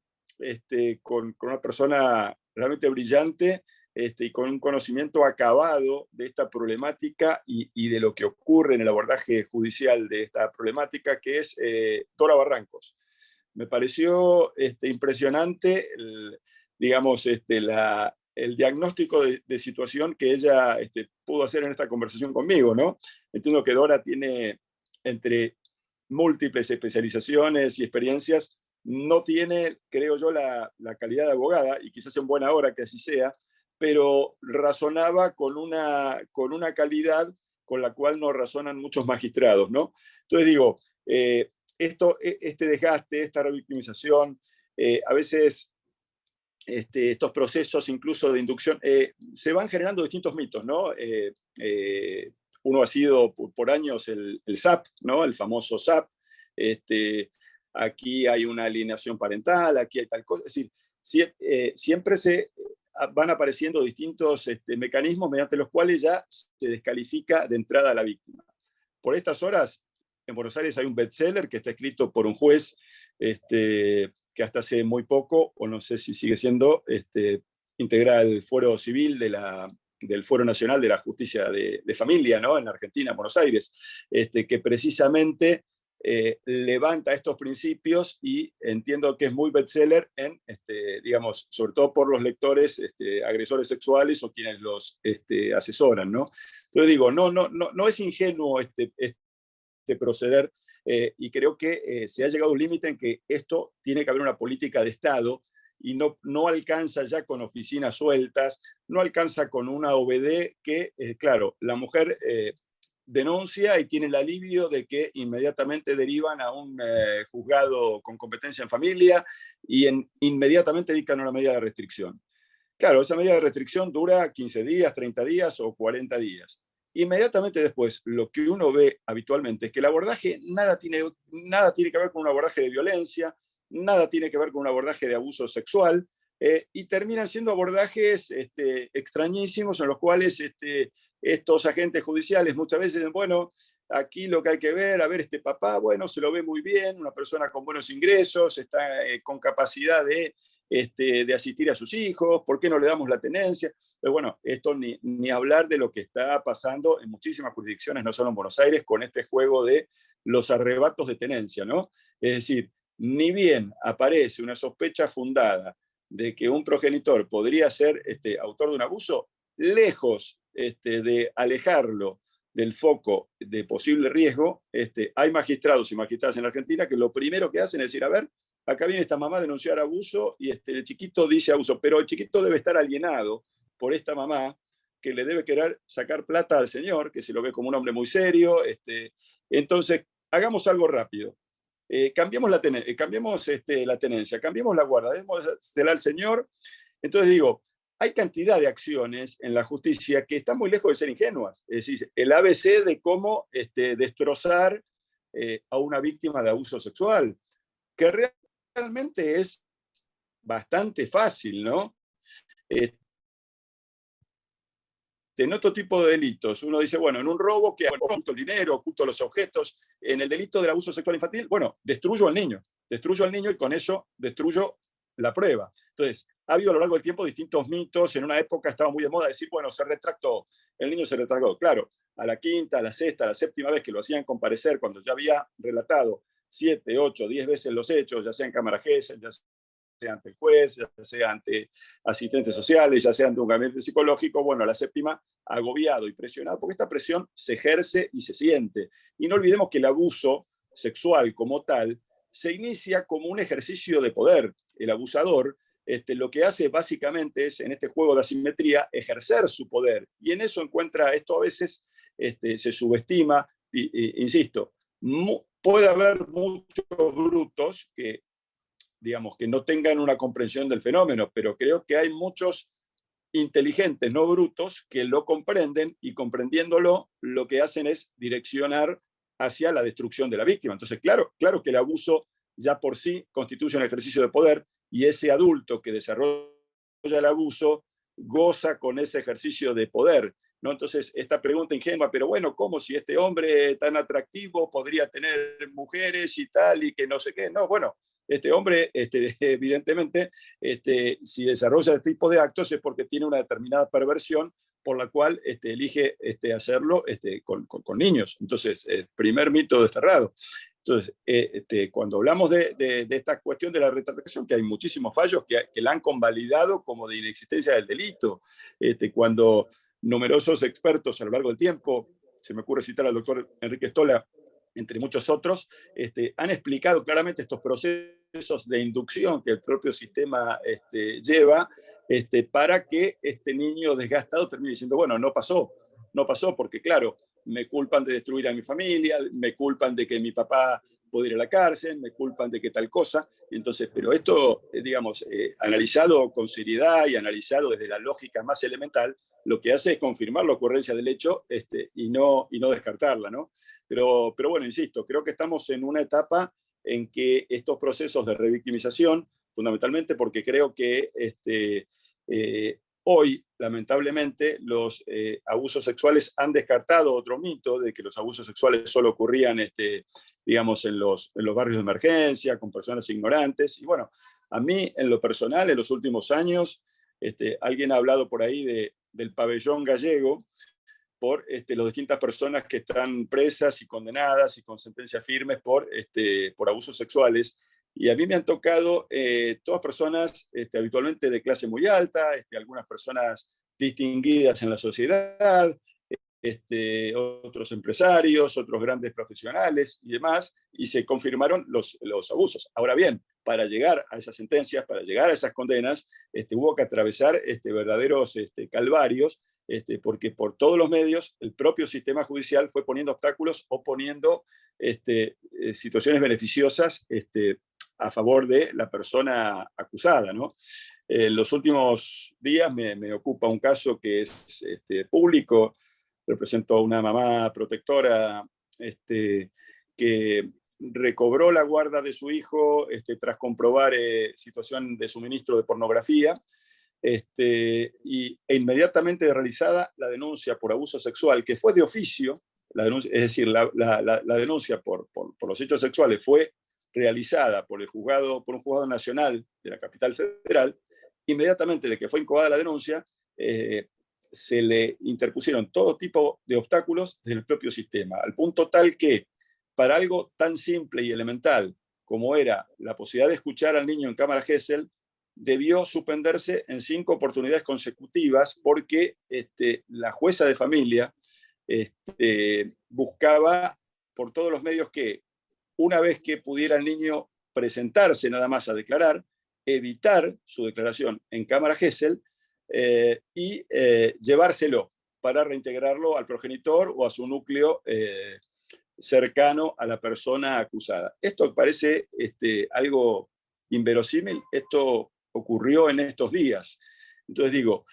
con una persona realmente brillante y con un conocimiento acabado de esta problemática y de lo que ocurre en el abordaje judicial de esta problemática, que es Dora Barrancos. Me pareció impresionante, digamos, el diagnóstico de situación que ella pudo hacer en esta conversación conmigo, ¿no? Entiendo que Dora tiene, entre múltiples especializaciones y experiencias, no tiene, creo yo, la calidad de abogada, y quizás en buena hora que así sea, pero razonaba con una calidad con la cual no razonan muchos magistrados, ¿no? Entonces digo, este desgaste, esta revictimización, a veces estos procesos incluso de inducción, se van generando distintos mitos, ¿no? Uno ha sido por años el SAP, ¿no? El famoso SAP. Aquí hay una alienación parental, aquí hay tal cosa. Es decir, siempre se van apareciendo distintos mecanismos mediante los cuales ya se descalifica de entrada a la víctima. Por estas horas, en Buenos Aires hay un bestseller que está escrito por un juez que hasta hace muy poco, o no sé si sigue siendo, integra el fuero civil del Fuero Nacional de la Justicia de Familia, ¿no? En Argentina, en Buenos Aires, que precisamente levanta estos principios, y entiendo que es muy bestseller digamos, sobre todo por los lectores agresores sexuales o quienes los asesoran, ¿no? Entonces digo, no es ingenuo este proceder, y creo que se ha llegado a un límite en que esto tiene que haber una política de Estado, y no alcanza ya con oficinas sueltas, no alcanza con una OBD que, claro, la mujer denuncia y tiene el alivio de que inmediatamente derivan a un juzgado con competencia en familia y inmediatamente dictan una medida de restricción. Claro, esa medida de restricción dura 15 días, 30 días o 40 días. Inmediatamente después, lo que uno ve habitualmente es que el abordaje nada tiene que ver con un abordaje de violencia, nada tiene que ver con un abordaje de abuso sexual, y terminan siendo abordajes extrañísimos en los cuales estos agentes judiciales muchas veces dicen, bueno, aquí lo que hay que ver, a ver, este papá, bueno, se lo ve muy bien, una persona con buenos ingresos, está con capacidad de asistir a sus hijos, ¿por qué no le damos la tenencia? Pero bueno, esto ni hablar de lo que está pasando en muchísimas jurisdicciones, no solo en Buenos Aires, con este juego de los arrebatos de tenencia, ¿no? Es decir, ni bien aparece una sospecha fundada de que un progenitor podría ser autor de un abuso, lejos de alejarlo del foco de posible riesgo, hay magistrados y magistradas en la Argentina que lo primero que hacen es decir, a ver, acá viene esta mamá a denunciar abuso y el chiquito dice abuso, pero el chiquito debe estar alienado por esta mamá que le debe querer sacar plata al señor, que se lo ve como un hombre muy serio. Entonces, hagamos algo rápido. Cambiemos la tenencia, cambiemos la guarda, démosela al señor. Entonces digo, hay cantidad de acciones en la justicia que están muy lejos de ser ingenuas. Es decir, el ABC de cómo destrozar a una víctima de abuso sexual, que realmente es bastante fácil, ¿no? En otro tipo de delitos, uno dice, bueno, en un robo que oculto el dinero, oculto los objetos, en el delito del abuso sexual infantil, bueno, destruyo al niño y con eso destruyo la prueba. Entonces, ha habido a lo largo del tiempo distintos mitos. En una época estaba muy de moda decir, bueno, se retractó, el niño se retractó. Claro, a la quinta, a la sexta, a la séptima vez que lo hacían comparecer, cuando ya había relatado 7, 8, 10 veces los hechos, ya sea en cámara Gesell, ya sea ante el juez, ya sea ante asistentes sociales, ya sea ante un gabinete psicológico, bueno, a la séptima, agobiado y presionado, porque esta presión se ejerce y se siente. Y no olvidemos que el abuso sexual como tal se inicia como un ejercicio de poder. El abusador lo que hace básicamente es, en este juego de asimetría, ejercer su poder. Y en eso encuentra, esto a veces se subestima, insisto, puede haber muchos brutos que, digamos, que no tengan una comprensión del fenómeno, pero creo que hay muchos inteligentes, no brutos, que lo comprenden, y comprendiéndolo, lo que hacen es direccionar hacia la destrucción de la víctima. Entonces, claro que el abuso ya por sí constituye un ejercicio de poder, y ese adulto que desarrolla el abuso goza con ese ejercicio de poder, ¿no? Entonces, esta pregunta ingenua, pero bueno, ¿cómo si este hombre tan atractivo podría tener mujeres y tal, y que no sé qué? No, bueno, este hombre, evidentemente, si desarrolla este tipo de actos es porque tiene una determinada perversión por la cual elige hacerlo con niños. Entonces, el primer mito desterrado. Entonces, cuando hablamos de esta cuestión de la retractación, que hay muchísimos fallos que la han convalidado como de inexistencia del delito, cuando numerosos expertos a lo largo del tiempo, se me ocurre citar al doctor Enrique Stola, entre muchos otros, han explicado claramente estos procesos de inducción que el propio sistema lleva para que este niño desgastado termine diciendo, bueno, no pasó porque claro, me culpan de destruir a mi familia, me culpan de que mi papá puede ir a la cárcel, me culpan de que tal cosa. Entonces, pero esto, digamos, analizado con seriedad y analizado desde la lógica más elemental, lo que hace es confirmar la ocurrencia del hecho y no descartarla, ¿no? Pero bueno, insisto, creo que estamos en una etapa en que estos procesos de revictimización, fundamentalmente porque creo que hoy, lamentablemente, los abusos sexuales han descartado otro mito de que los abusos sexuales solo ocurrían, digamos, en los barrios de emergencia, con personas ignorantes. Y bueno, a mí, en lo personal, en los últimos años, alguien ha hablado por ahí del pabellón gallego por las distintas personas que están presas y condenadas y con sentencias firmes por abusos sexuales. Y a mí me han tocado todas personas habitualmente de clase muy alta, algunas personas distinguidas en la sociedad, otros empresarios, otros grandes profesionales y demás, y se confirmaron los abusos. Ahora bien, para llegar a esas sentencias, para llegar a esas condenas, hubo que atravesar verdaderos calvarios, porque por todos los medios el propio sistema judicial fue poniendo obstáculos o poniendo situaciones beneficiosas a favor de la persona acusada, ¿no? En los últimos días me ocupa un caso que es público. Represento a una mamá protectora que recobró la guarda de su hijo tras comprobar situación de suministro de pornografía, e inmediatamente realizada la denuncia por abuso sexual, que fue de oficio, es decir, la denuncia por los hechos sexuales fue realizada por un juzgado nacional de la capital federal. Inmediatamente de que fue incoada la denuncia, se le interpusieron todo tipo de obstáculos del propio sistema, al punto tal que para algo tan simple y elemental como era la posibilidad de escuchar al niño en cámara Gesell, debió suspenderse en 5 oportunidades consecutivas porque la jueza de familia buscaba por todos los medios que una vez que pudiera el niño presentarse nada más a declarar, evitar su declaración en cámara Gesell y llevárselo para reintegrarlo al progenitor o a su núcleo cercano a la persona acusada. Esto parece algo inverosímil. Esto ocurrió en estos días. Entonces digo,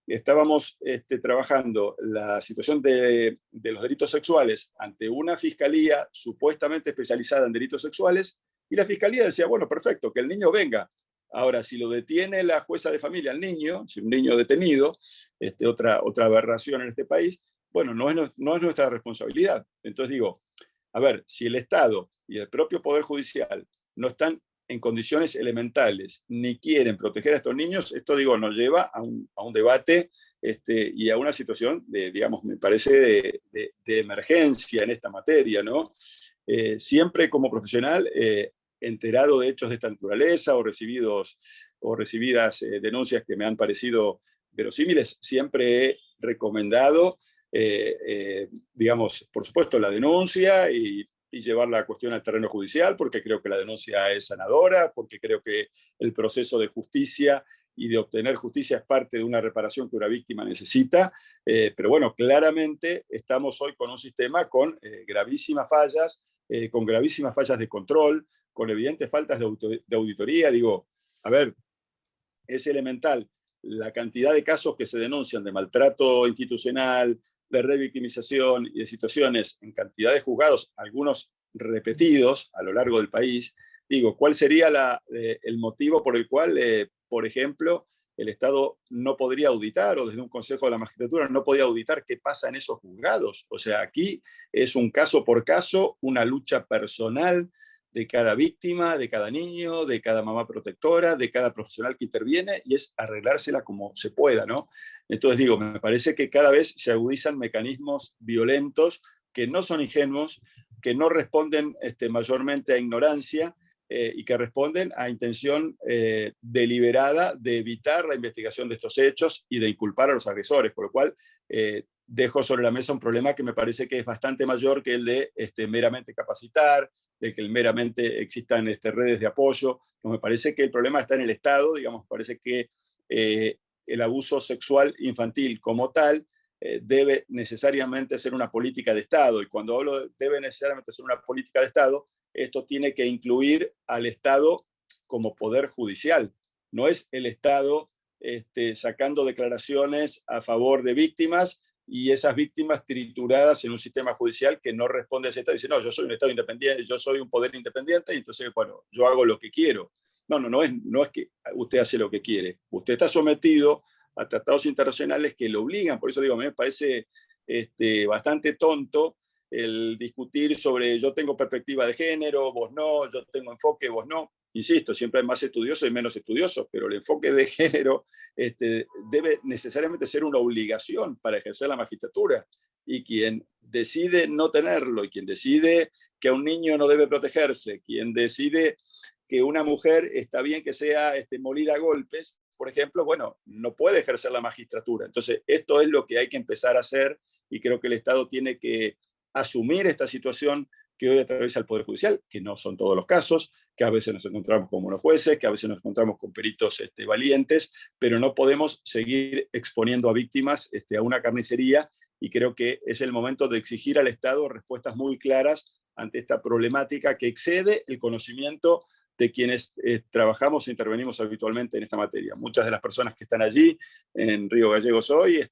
estábamos trabajando la situación de los delitos sexuales ante una fiscalía supuestamente especializada en delitos sexuales, y la fiscalía decía, bueno, perfecto, que el niño venga. Ahora, si lo detiene la jueza de familia al niño, si un niño detenido, otra aberración en este país, bueno, no es nuestra responsabilidad. Entonces digo, a ver, si el Estado y el propio Poder Judicial no están en condiciones elementales ni quieren proteger a estos niños, esto, digo, nos lleva a un debate y a una situación digamos, me parece de emergencia en esta materia, ¿no? Siempre como profesional enterado de hechos de esta naturaleza o recibidas denuncias que me han parecido verosímiles, siempre he recomendado, digamos, por supuesto, la denuncia y llevar la cuestión al terreno judicial, porque creo que la denuncia es sanadora, porque creo que el proceso de justicia y de obtener justicia es parte de una reparación que una víctima necesita, pero bueno, claramente estamos hoy con un sistema con gravísimas fallas de control, con evidentes faltas de auditoría. Digo, a ver, es elemental la cantidad de casos que se denuncian de maltrato institucional, de revictimización y de situaciones en cantidad de juzgados, algunos repetidos a lo largo del país. Digo, ¿cuál sería el motivo por el cual, por ejemplo, el Estado no podría auditar, o desde un Consejo de la Magistratura no podría auditar qué pasa en esos juzgados? O sea, aquí es un caso por caso, una lucha personal de cada víctima, de cada niño, de cada mamá protectora, de cada profesional que interviene, y es arreglársela como se pueda, ¿no? Entonces digo, me parece que cada vez se agudizan mecanismos violentos que no son ingenuos, que no responden mayormente a ignorancia, y que responden a intención deliberada de evitar la investigación de estos hechos y de inculpar a los agresores, por lo cual dejo sobre la mesa un problema que me parece que es bastante mayor que el de meramente capacitar, de que meramente existan redes de apoyo. No, me parece que el problema está en el Estado, digamos, me parece que el abuso sexual infantil como tal debe necesariamente ser una política de Estado, y cuando hablo de debe necesariamente ser una política de Estado, esto tiene que incluir al Estado como poder judicial. No es el Estado sacando declaraciones a favor de víctimas y esas víctimas trituradas en un sistema judicial que no responde a ese Estado. Dice, no, yo soy un Estado independiente, yo soy un poder independiente, y entonces, bueno, yo hago lo que quiero. No es que usted hace lo que quiere. Usted está sometido a tratados internacionales que lo obligan. Por eso digo, me parece bastante tonto el discutir sobre yo tengo perspectiva de género, vos no, yo tengo enfoque, vos no. Insisto, siempre hay más estudiosos y menos estudiosos, pero el enfoque de género debe necesariamente ser una obligación para ejercer la magistratura. Y quien decide no tenerlo, y quien decide que a un niño no debe protegerse, quien decide que una mujer está bien que sea molida a golpes, por ejemplo, bueno, no puede ejercer la magistratura. Entonces, esto es lo que hay que empezar a hacer, y creo que el Estado tiene que asumir esta situación que hoy atraviesa el Poder Judicial, que no son todos los casos, que a veces nos encontramos con buenos jueces, que a veces nos encontramos con peritos valientes, pero no podemos seguir exponiendo a víctimas a una carnicería, y creo que es el momento de exigir al Estado respuestas muy claras ante esta problemática que excede el conocimiento de quienes trabajamos e intervenimos habitualmente en esta materia. Muchas de las personas que están allí en Río Gallegos hoy,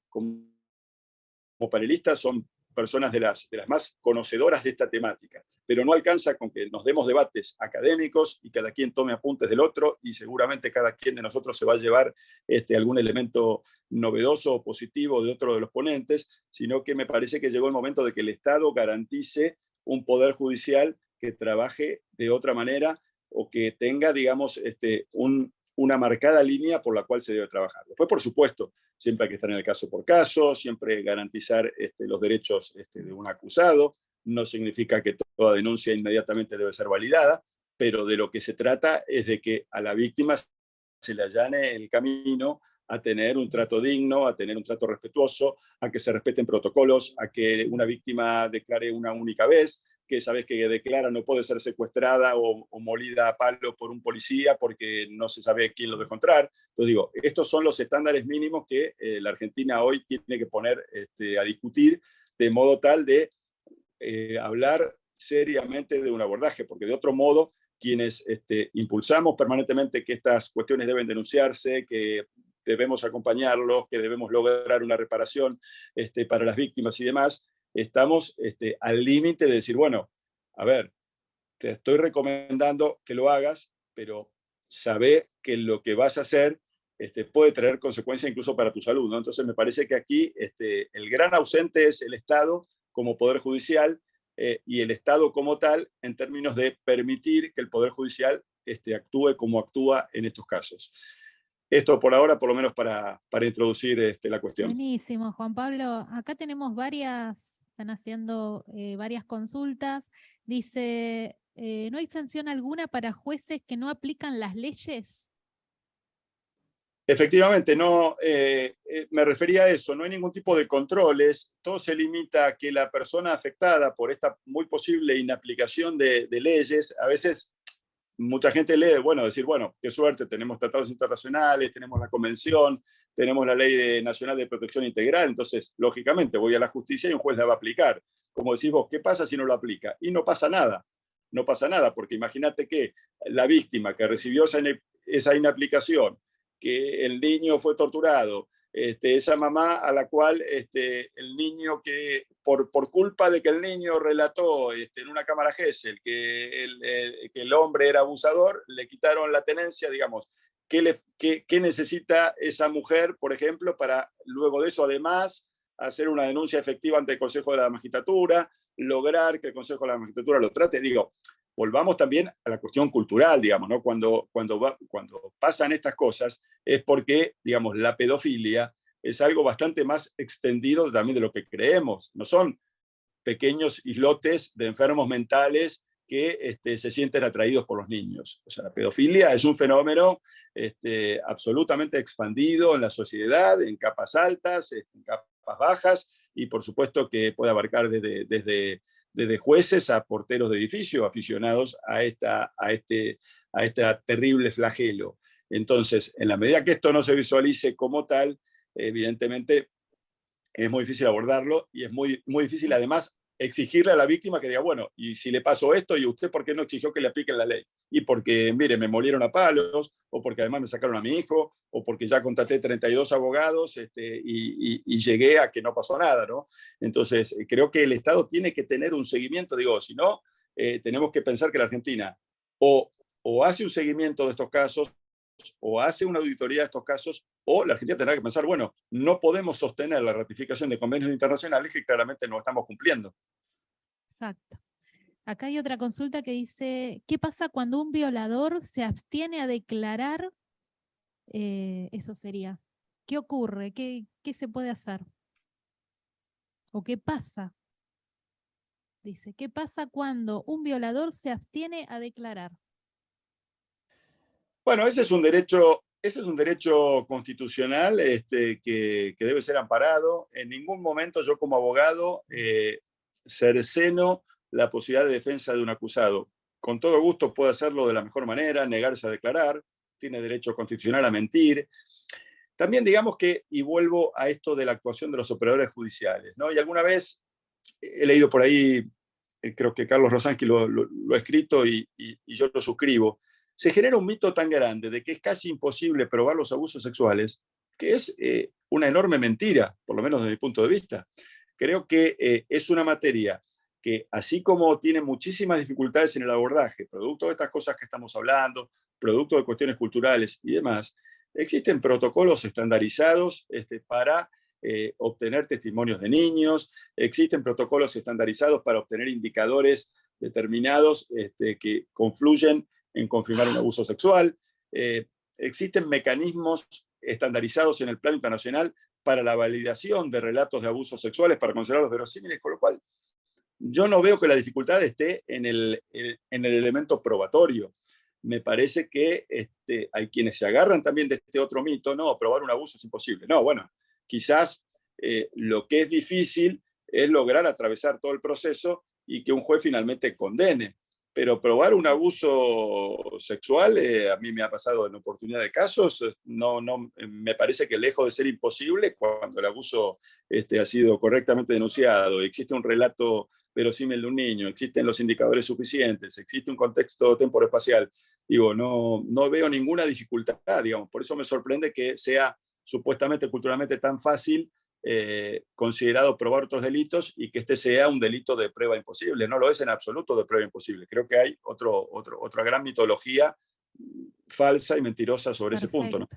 como panelistas, son personas de las más conocedoras de esta temática, pero no alcanza con que nos demos debates académicos y cada quien tome apuntes del otro, y seguramente cada quien de nosotros se va a llevar algún elemento novedoso o positivo de otro de los ponentes, sino que me parece que llegó el momento de que el Estado garantice un poder judicial que trabaje de otra manera, o que tenga, digamos, una marcada línea por la cual se debe trabajar. Después, por supuesto, siempre hay que estar en el caso por caso, siempre garantizar los derechos de un acusado. No significa que toda denuncia inmediatamente debe ser validada, pero de lo que se trata es de que a la víctima se le allane el camino a tener un trato digno, a tener un trato respetuoso, a que se respeten protocolos, a que una víctima declare una única vez, que esa vez que declara no puede ser secuestrada o molida a palo por un policía porque no se sabe quién lo dejó entrar. Entonces digo, estos son los estándares mínimos que la Argentina hoy tiene que poner a discutir, de modo tal de hablar seriamente de un abordaje, porque de otro modo quienes impulsamos permanentemente que estas cuestiones deben denunciarse, que debemos acompañarlos, que debemos lograr una reparación para las víctimas y demás, estamos al límite de decir, bueno, a ver, te estoy recomendando que lo hagas, pero sabe que lo que vas a hacer puede traer consecuencias incluso para tu salud, ¿no? Entonces me parece que aquí el gran ausente es el Estado como Poder Judicial, y el Estado como tal en términos de permitir que el Poder Judicial actúe como actúa en estos casos. Esto por ahora, por lo menos para introducir la cuestión. Buenísimo, Juan Pablo. Acá tenemos están haciendo varias consultas. Dice, ¿no hay sanción alguna para jueces que no aplican las leyes? Efectivamente, no, me refería a eso, no hay ningún tipo de controles, todo se limita a que la persona afectada por esta muy posible inaplicación de leyes, a veces mucha gente lee, decir, qué suerte, tenemos tratados internacionales, tenemos la convención, tenemos la ley nacional de protección integral, entonces, lógicamente, voy a la justicia y un juez la va a aplicar. Como decís vos, ¿qué pasa si no lo aplica? Y no pasa nada, porque imagínate que la víctima que recibió esa inaplicación, que el niño fue torturado, esa mamá a la cual el niño que por culpa de que el niño relató en una cámara Gesell que el hombre era abusador, le quitaron la tenencia, digamos, ¿qué necesita esa mujer, por ejemplo, para luego de eso además hacer una denuncia efectiva ante el Consejo de la Magistratura, lograr que el Consejo de la Magistratura lo trate? Digo, volvamos también a la cuestión cultural, digamos, ¿no? Cuando pasan estas cosas es porque, digamos, la pedofilia es algo bastante más extendido también de lo que creemos. No son pequeños islotes de enfermos mentales que se sienten atraídos por los niños. O sea, la pedofilia es un fenómeno absolutamente expandido en la sociedad, en capas altas, en capas bajas, y por supuesto que puede abarcar desde jueces a porteros de edificio aficionados a este terrible flagelo. Entonces, en la medida que esto no se visualice como tal, evidentemente es muy difícil abordarlo y es muy, muy difícil además exigirle a la víctima que diga, bueno, y si le pasó esto, ¿y usted por qué no exigió que le apliquen la ley? Y porque, mire, me molieron a palos, o porque además me sacaron a mi hijo, o porque ya contraté 32 abogados y llegué a que no pasó nada, ¿no? Entonces, creo que el Estado tiene que tener un seguimiento, digo, si no, tenemos que pensar que la Argentina o hace un seguimiento de estos casos, o hace una auditoría de estos casos, o la Argentina tendrá que pensar, bueno, no podemos sostener la ratificación de convenios internacionales que claramente no estamos cumpliendo. Exacto. Acá hay otra consulta que dice, ¿qué pasa cuando un violador se abstiene a declarar? Eso sería. ¿Qué ocurre? ¿Qué se puede hacer? ¿O qué pasa? Dice, ¿qué pasa cuando un violador se abstiene a declarar? Bueno, ese es un derecho constitucional que debe ser amparado. En ningún momento yo como abogado cerceno la posibilidad de defensa de un acusado. Con todo gusto puede hacerlo de la mejor manera, negarse a declarar, tiene derecho constitucional a mentir. También digamos que, y vuelvo a esto de la actuación de los operadores judiciales, ¿no? Y alguna vez he leído por ahí, creo que Carlos Rosansky lo ha escrito y yo lo suscribo, se genera un mito tan grande de que es casi imposible probar los abusos sexuales, que es una enorme mentira, por lo menos desde mi punto de vista. Creo que es una materia que, así como tiene muchísimas dificultades en el abordaje, producto de estas cosas que estamos hablando, producto de cuestiones culturales y demás, existen protocolos estandarizados para obtener testimonios de niños, existen protocolos estandarizados para obtener indicadores determinados que confluyen en confirmar un abuso sexual, existen mecanismos estandarizados en el plano internacional para la validación de relatos de abusos sexuales, para considerarlos verosímiles, con lo cual yo no veo que la dificultad esté en el elemento probatorio. Me parece que hay quienes se agarran también de este otro mito, no, probar un abuso es imposible. No, bueno, quizás lo que es difícil es lograr atravesar todo el proceso y que un juez finalmente condene. Pero probar un abuso sexual, a mí me ha pasado en oportunidad de casos, no, me parece que lejos de ser imposible, cuando el abuso ha sido correctamente denunciado, existe un relato verosímil de un niño, existen los indicadores suficientes, existe un contexto temporoespacial, digo, no veo ninguna dificultad, digamos, por eso me sorprende que sea supuestamente culturalmente tan fácil considerado probar otros delitos y que este sea un delito de prueba imposible. No lo es en absoluto de prueba imposible. Creo que hay otra gran mitología falsa y mentirosa sobre ese punto, ¿no?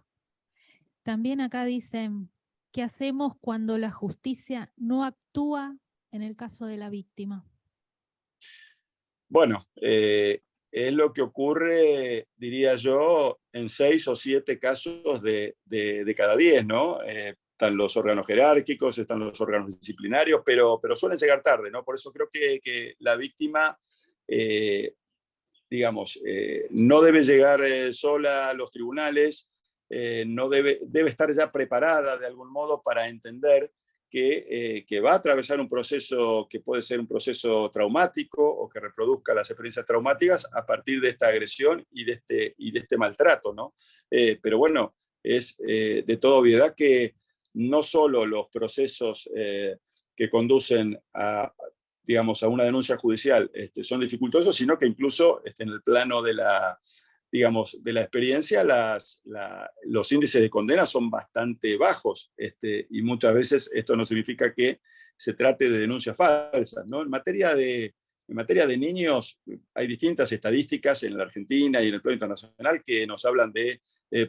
También acá dicen, ¿qué hacemos cuando la justicia no actúa en el caso de la víctima? Bueno, es lo que ocurre, diría yo, en 6 o 7 casos de cada 10, ¿no? Están los órganos jerárquicos, están los órganos disciplinarios, pero suelen llegar tarde, ¿no? Por eso creo que la víctima, digamos, no debe llegar sola a los tribunales, no debe estar ya preparada de algún modo para entender que va a atravesar un proceso que puede ser un proceso traumático o que reproduzca las experiencias traumáticas a partir de esta agresión y de este maltrato, ¿no? Pero bueno, es de toda obviedad que no solo los procesos que conducen digamos, a una denuncia judicial son dificultosos, sino que incluso en el plano de la experiencia, los índices de condena son bastante bajos, y muchas veces esto no significa que se trate de denuncias falsas, ¿no? En materia de niños, hay distintas estadísticas en la Argentina y en el plano internacional que nos hablan de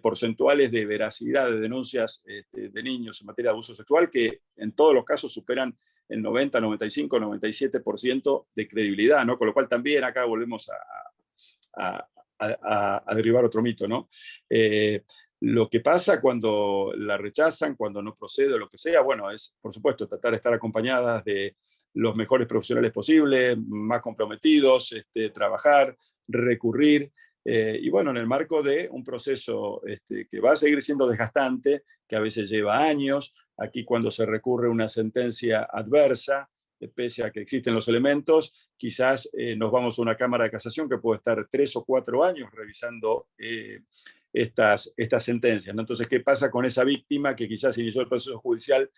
porcentuales de veracidad de denuncias de niños en materia de abuso sexual que en todos los casos superan el 90, 95, 97% de credibilidad, ¿no? Con lo cual también acá volvemos a derribar otro mito, ¿no? Lo que pasa cuando la rechazan, cuando no procede o lo que sea, bueno, es, por supuesto, tratar de estar acompañadas de los mejores profesionales posibles, más comprometidos, trabajar, recurrir, y bueno, en el marco de un proceso que va a seguir siendo desgastante, que a veces lleva años. Aquí cuando se recurre a una sentencia adversa, pese a que existen los elementos, quizás nos vamos a una Cámara de Casación que puede estar 3 o 4 años revisando estas sentencias, ¿no? Entonces, ¿qué pasa con esa víctima que quizás inició el proceso judicial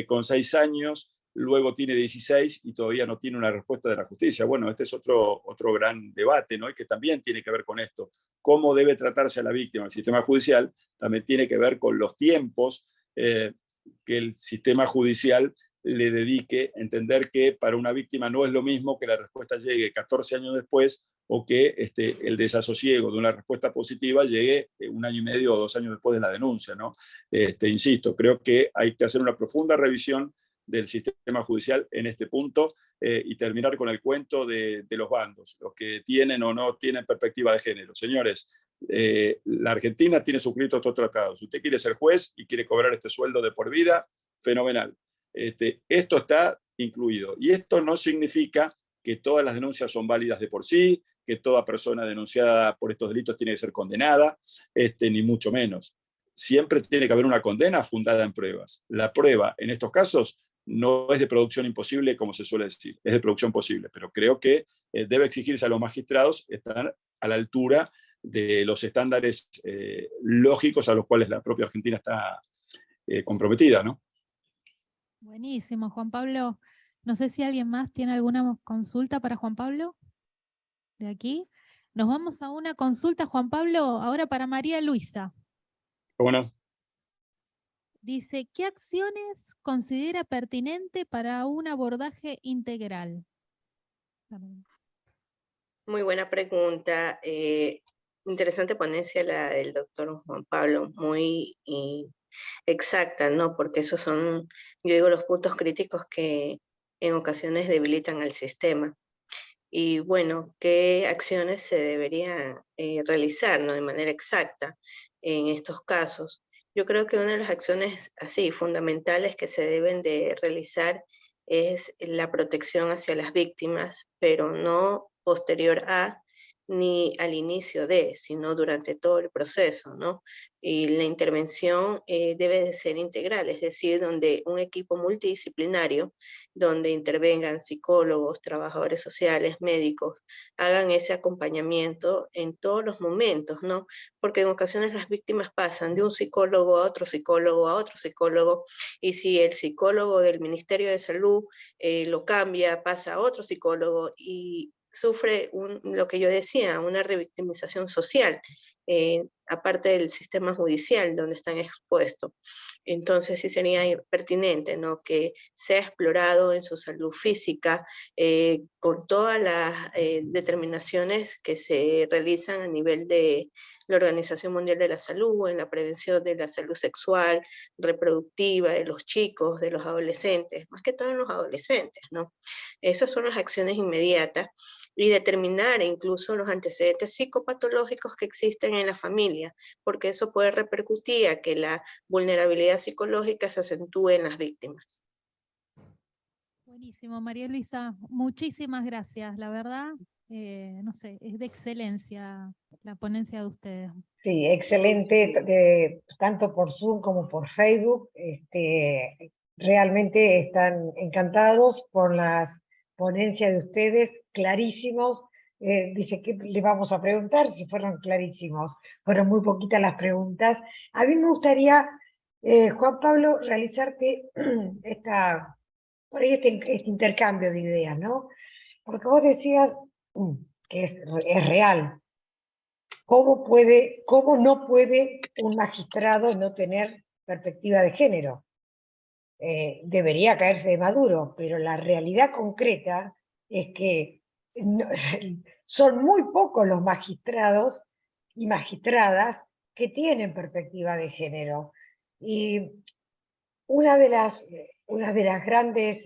con 6 años, luego tiene 16 y todavía no tiene una respuesta de la justicia? Bueno, este es otro gran debate, ¿no? Y que también tiene que ver con esto. ¿Cómo debe tratarse a la víctima? El sistema judicial también tiene que ver con los tiempos que el sistema judicial le dedique, entender que para una víctima no es lo mismo que la respuesta llegue 14 años después o que el desasosiego de una respuesta positiva llegue 1 año y medio o 2 años después de la denuncia, ¿no? Insisto, creo que hay que hacer una profunda revisión del sistema judicial en este punto y terminar con el cuento de los bandos, los que tienen o no tienen perspectiva de género. Señores, la Argentina tiene suscritos estos tratados. Si usted quiere ser juez y quiere cobrar este sueldo de por vida, fenomenal. Esto está incluido. Y esto no significa que todas las denuncias son válidas de por sí, que toda persona denunciada por estos delitos tiene que ser condenada, ni mucho menos. Siempre tiene que haber una condena fundada en pruebas. La prueba, en estos casos, no es de producción imposible, como se suele decir, es de producción posible, pero creo que debe exigirse a los magistrados estar a la altura de los estándares lógicos a los cuales la propia Argentina está comprometida, ¿no? Buenísimo, Juan Pablo. No sé si alguien más tiene alguna consulta para Juan Pablo de aquí. Nos vamos a una consulta, Juan Pablo, ahora para María Luisa. Bueno. Dice, ¿qué acciones considera pertinente para un abordaje integral? Muy buena pregunta. Interesante ponencia la del doctor Juan Pablo, muy exacta, ¿no? Porque esos son, yo digo, los puntos críticos que en ocasiones debilitan al sistema. Y bueno, ¿qué acciones se deberían realizar, ¿no? De manera exacta en estos casos? Yo creo que una de las acciones así fundamentales que se deben de realizar es la protección hacia las víctimas, pero no posterior a ni al inicio de, sino durante todo el proceso, ¿no? Y la intervención debe de ser integral, es decir, donde un equipo multidisciplinario, donde intervengan psicólogos, trabajadores sociales, médicos, hagan ese acompañamiento en todos los momentos, ¿no? Porque en ocasiones las víctimas pasan de un psicólogo a otro psicólogo a otro psicólogo, y si el psicólogo del Ministerio de Salud lo cambia, pasa a otro psicólogo y sufre lo que yo decía, una revictimización social, aparte del sistema judicial donde están expuestos. Entonces sí sería pertinente, ¿no? Que sea explorado en su salud física con todas las determinaciones que se realizan a nivel de la Organización Mundial de la Salud, en la prevención de la salud sexual, reproductiva de los chicos, de los adolescentes, más que todo en los adolescentes, ¿no? Esas son las acciones inmediatas y determinar incluso los antecedentes psicopatológicos que existen en la familia, porque eso puede repercutir a que la vulnerabilidad psicológica se acentúe en las víctimas. Buenísimo, María Luisa, muchísimas gracias. La verdad, no sé, es de excelencia la ponencia de ustedes. Sí, excelente, tanto por Zoom como por Facebook. Realmente están encantados por las ponencias de ustedes, clarísimos. Dice que le vamos a preguntar si fueron clarísimos. Fueron muy poquitas las preguntas. A mí me gustaría, Juan Pablo, realizarte por ahí este intercambio de ideas, ¿no? Porque vos decías que es real. ¿Cómo no puede un magistrado no tener perspectiva de género? Debería caerse de maduro, pero la realidad concreta es que son muy pocos los magistrados y magistradas que tienen perspectiva de género. Y una de las una de las grandes,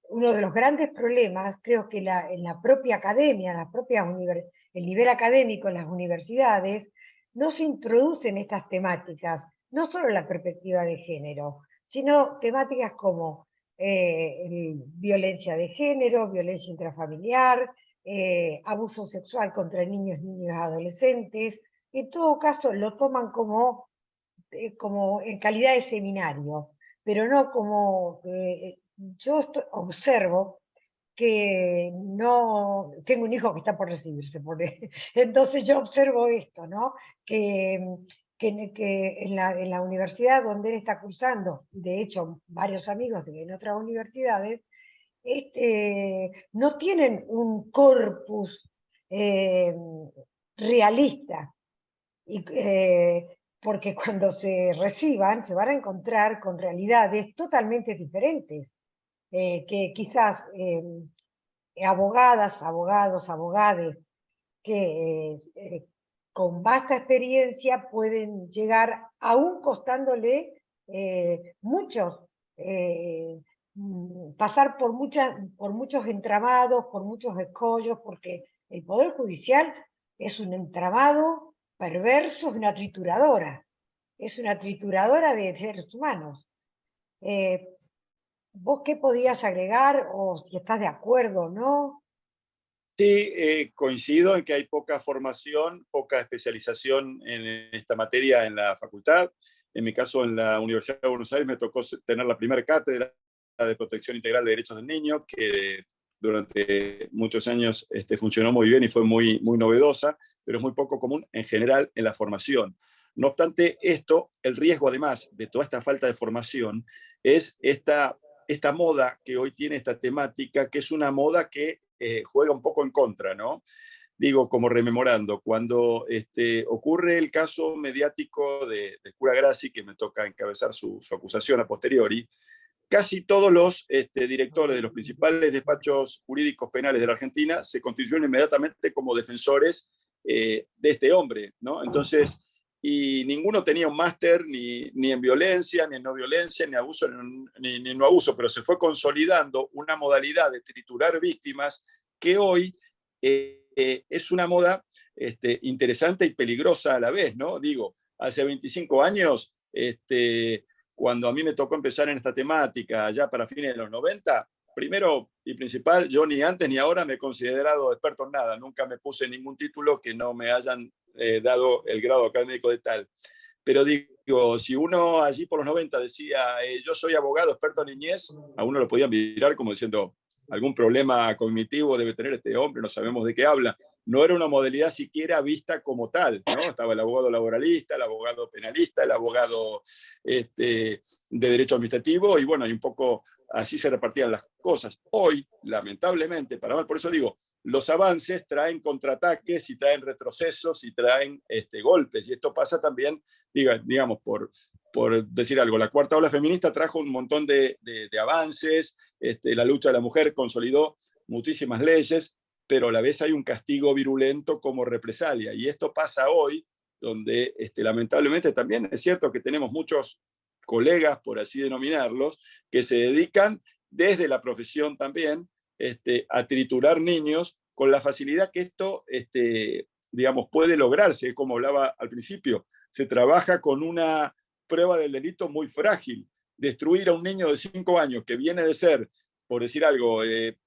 uno de los grandes problemas, creo que en la propia academia, el nivel académico en las universidades, no se introducen estas temáticas, no solo la perspectiva de género, sino temáticas como violencia de género, violencia intrafamiliar, abuso sexual contra niños, niñas y adolescentes. En todo caso lo toman como en calidad de seminario, pero no como, observo que no, tengo un hijo que está por recibirse, entonces yo observo esto, ¿no? Que en la universidad donde él está cursando, de hecho varios amigos en otras universidades, no tienen un corpus realista, porque cuando se reciban se van a encontrar con realidades totalmente diferentes, que quizás abogadas, abogados, abogades que con vasta experiencia pueden llegar, aún costándole muchos, pasar por muchos entramados, por muchos escollos, porque el Poder Judicial es un entramado perverso, es una trituradora de seres humanos. ¿Vos qué podías agregar, o si estás de acuerdo o no? Sí, coincido en que hay poca formación, poca especialización en esta materia en la facultad. En mi caso, en la Universidad de Buenos Aires me tocó tener la primera cátedra de protección integral de derechos del niño, que durante muchos años funcionó muy bien y fue muy, muy novedosa, pero es muy poco común en general en la formación. No obstante esto, el riesgo además de toda esta falta de formación es esta moda que hoy tiene esta temática, que es una moda que juega un poco en contra, ¿no? Digo, como rememorando, cuando ocurre el caso mediático del cura Grassi, que me toca encabezar su acusación a posteriori, casi todos los directores de los principales despachos jurídicos penales de la Argentina se constituyeron inmediatamente como defensores de este hombre, ¿no? Entonces, y ninguno tenía un máster ni en violencia, ni en no violencia, ni abuso, ni no abuso, pero se fue consolidando una modalidad de triturar víctimas que hoy es una moda interesante y peligrosa a la vez, ¿no? Digo, hace 25 años, cuando a mí me tocó empezar en esta temática, ya para fines de los 90, primero y principal, yo ni antes ni ahora me he considerado experto en nada, nunca me puse ningún título que no me hayan dado el grado académico de tal. Pero digo, si uno allí por los 90 decía, yo soy abogado experto en niñez, a uno lo podían mirar como diciendo, algún problema cognitivo debe tener este hombre, no sabemos de qué habla. No era una modalidad siquiera vista como tal, ¿no? Estaba el abogado laboralista, el abogado penalista, el abogado de derecho administrativo, y bueno, y un poco así se repartían las cosas. Hoy, lamentablemente, para mal, por eso digo, los avances traen contraataques y traen retrocesos y traen golpes, y esto pasa también, digamos, por decir algo, la cuarta ola feminista trajo un montón de avances, la lucha de la mujer consolidó muchísimas leyes, pero a la vez hay un castigo virulento como represalia, y esto pasa hoy, donde lamentablemente también es cierto que tenemos muchos colegas, por así denominarlos, que se dedican desde la profesión también a triturar niños con la facilidad que esto, digamos, puede lograrse, como hablaba al principio. Se trabaja con una prueba del delito muy frágil. Destruir a un niño de 5 años que viene de ser, por decir algo,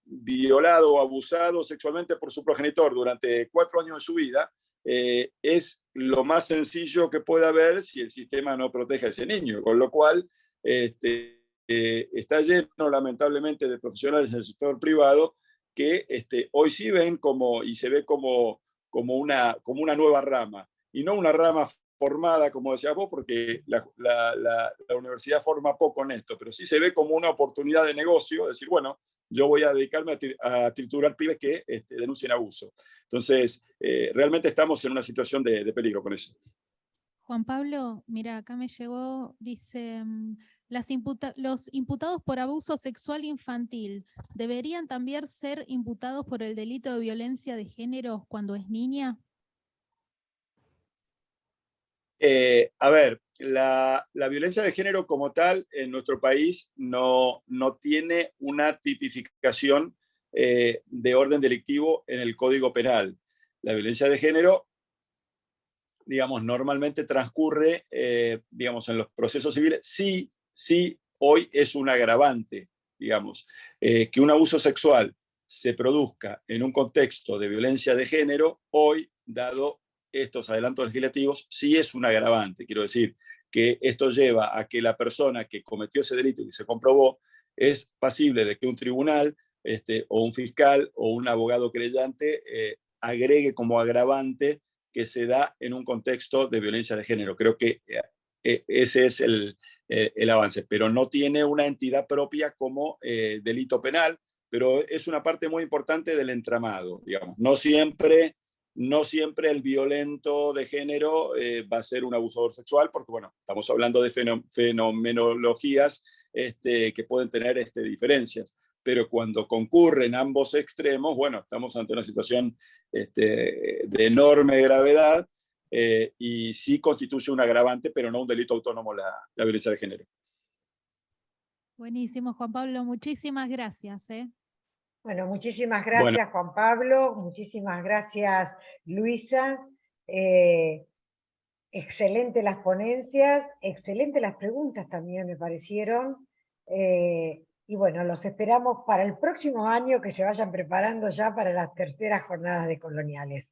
violado o abusado sexualmente por su progenitor durante 4 años de su vida, es lo más sencillo que pueda haber si el sistema no protege a ese niño. Con lo cual, está lleno, lamentablemente, de profesionales del sector privado que hoy sí ven como, y se ve como una nueva rama, y no una rama formada, como decías vos, porque la universidad forma poco en esto, pero sí se ve como una oportunidad de negocio, decir, bueno, yo voy a dedicarme a triturar pibes que denuncien abuso. Entonces, realmente estamos en una situación de peligro con eso. Juan Pablo, mira, acá me llegó, dice, los imputados por abuso sexual infantil deberían también ser imputados por el delito de violencia de género cuando es niña. A ver, la violencia de género como tal en nuestro país no tiene una tipificación de orden delictivo en el Código Penal. La violencia de género, digamos, normalmente transcurre, digamos, en los procesos civiles. Sí, hoy es un agravante, digamos, que un abuso sexual se produzca en un contexto de violencia de género, hoy, dado estos adelantos legislativos, sí es un agravante. Quiero decir que esto lleva a que la persona que cometió ese delito y que se comprobó es pasible de que un tribunal o un fiscal o un abogado creyente agregue como agravante que se da en un contexto de violencia de género. Creo que ese es el avance, pero no tiene una entidad propia como delito penal, pero es una parte muy importante del entramado, digamos. No siempre el violento de género va a ser un abusador sexual, porque bueno, estamos hablando de fenomenologías que pueden tener diferencias, pero cuando concurren ambos extremos, bueno, estamos ante una situación de enorme gravedad y sí constituye un agravante, pero no un delito autónomo la violencia de género. Buenísimo, Juan Pablo, muchísimas gracias. Bueno, muchísimas gracias, Juan Pablo, muchísimas gracias, Luisa. Excelente las ponencias, excelente las preguntas también me parecieron. Y bueno, los esperamos para el próximo año, que se vayan preparando ya para las terceras jornadas de coloniales.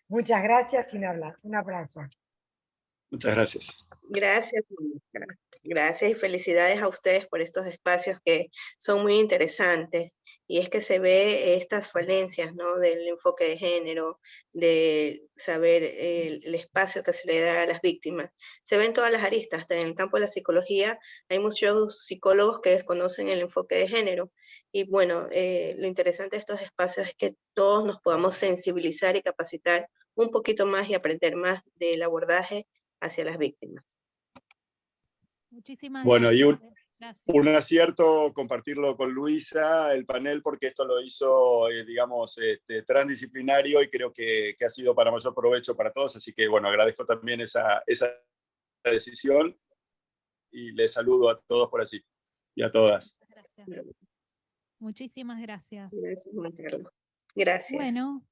Muchas gracias y un abrazo. Muchas gracias. Gracias, Mónica. Gracias y felicidades a ustedes por estos espacios que son muy interesantes. Y es que se ve estas falencias, ¿no? Del enfoque de género, de saber el espacio que se le da a las víctimas. Se ven todas las aristas. Hasta en el campo de la psicología hay muchos psicólogos que desconocen el enfoque de género. Y bueno, lo interesante de estos espacios es que todos nos podamos sensibilizar y capacitar un poquito más y aprender más del abordaje hacia las víctimas. Muchísimas bueno, gracias. Y un acierto compartirlo con Luisa, el panel, porque esto lo hizo, digamos, transdisciplinario y creo que ha sido para mayor provecho para todos. Así que, bueno, agradezco también esa decisión y les saludo a todos por allí y a todas. Gracias. Muchísimas gracias. Gracias, Juan Carlos. Gracias. Bueno.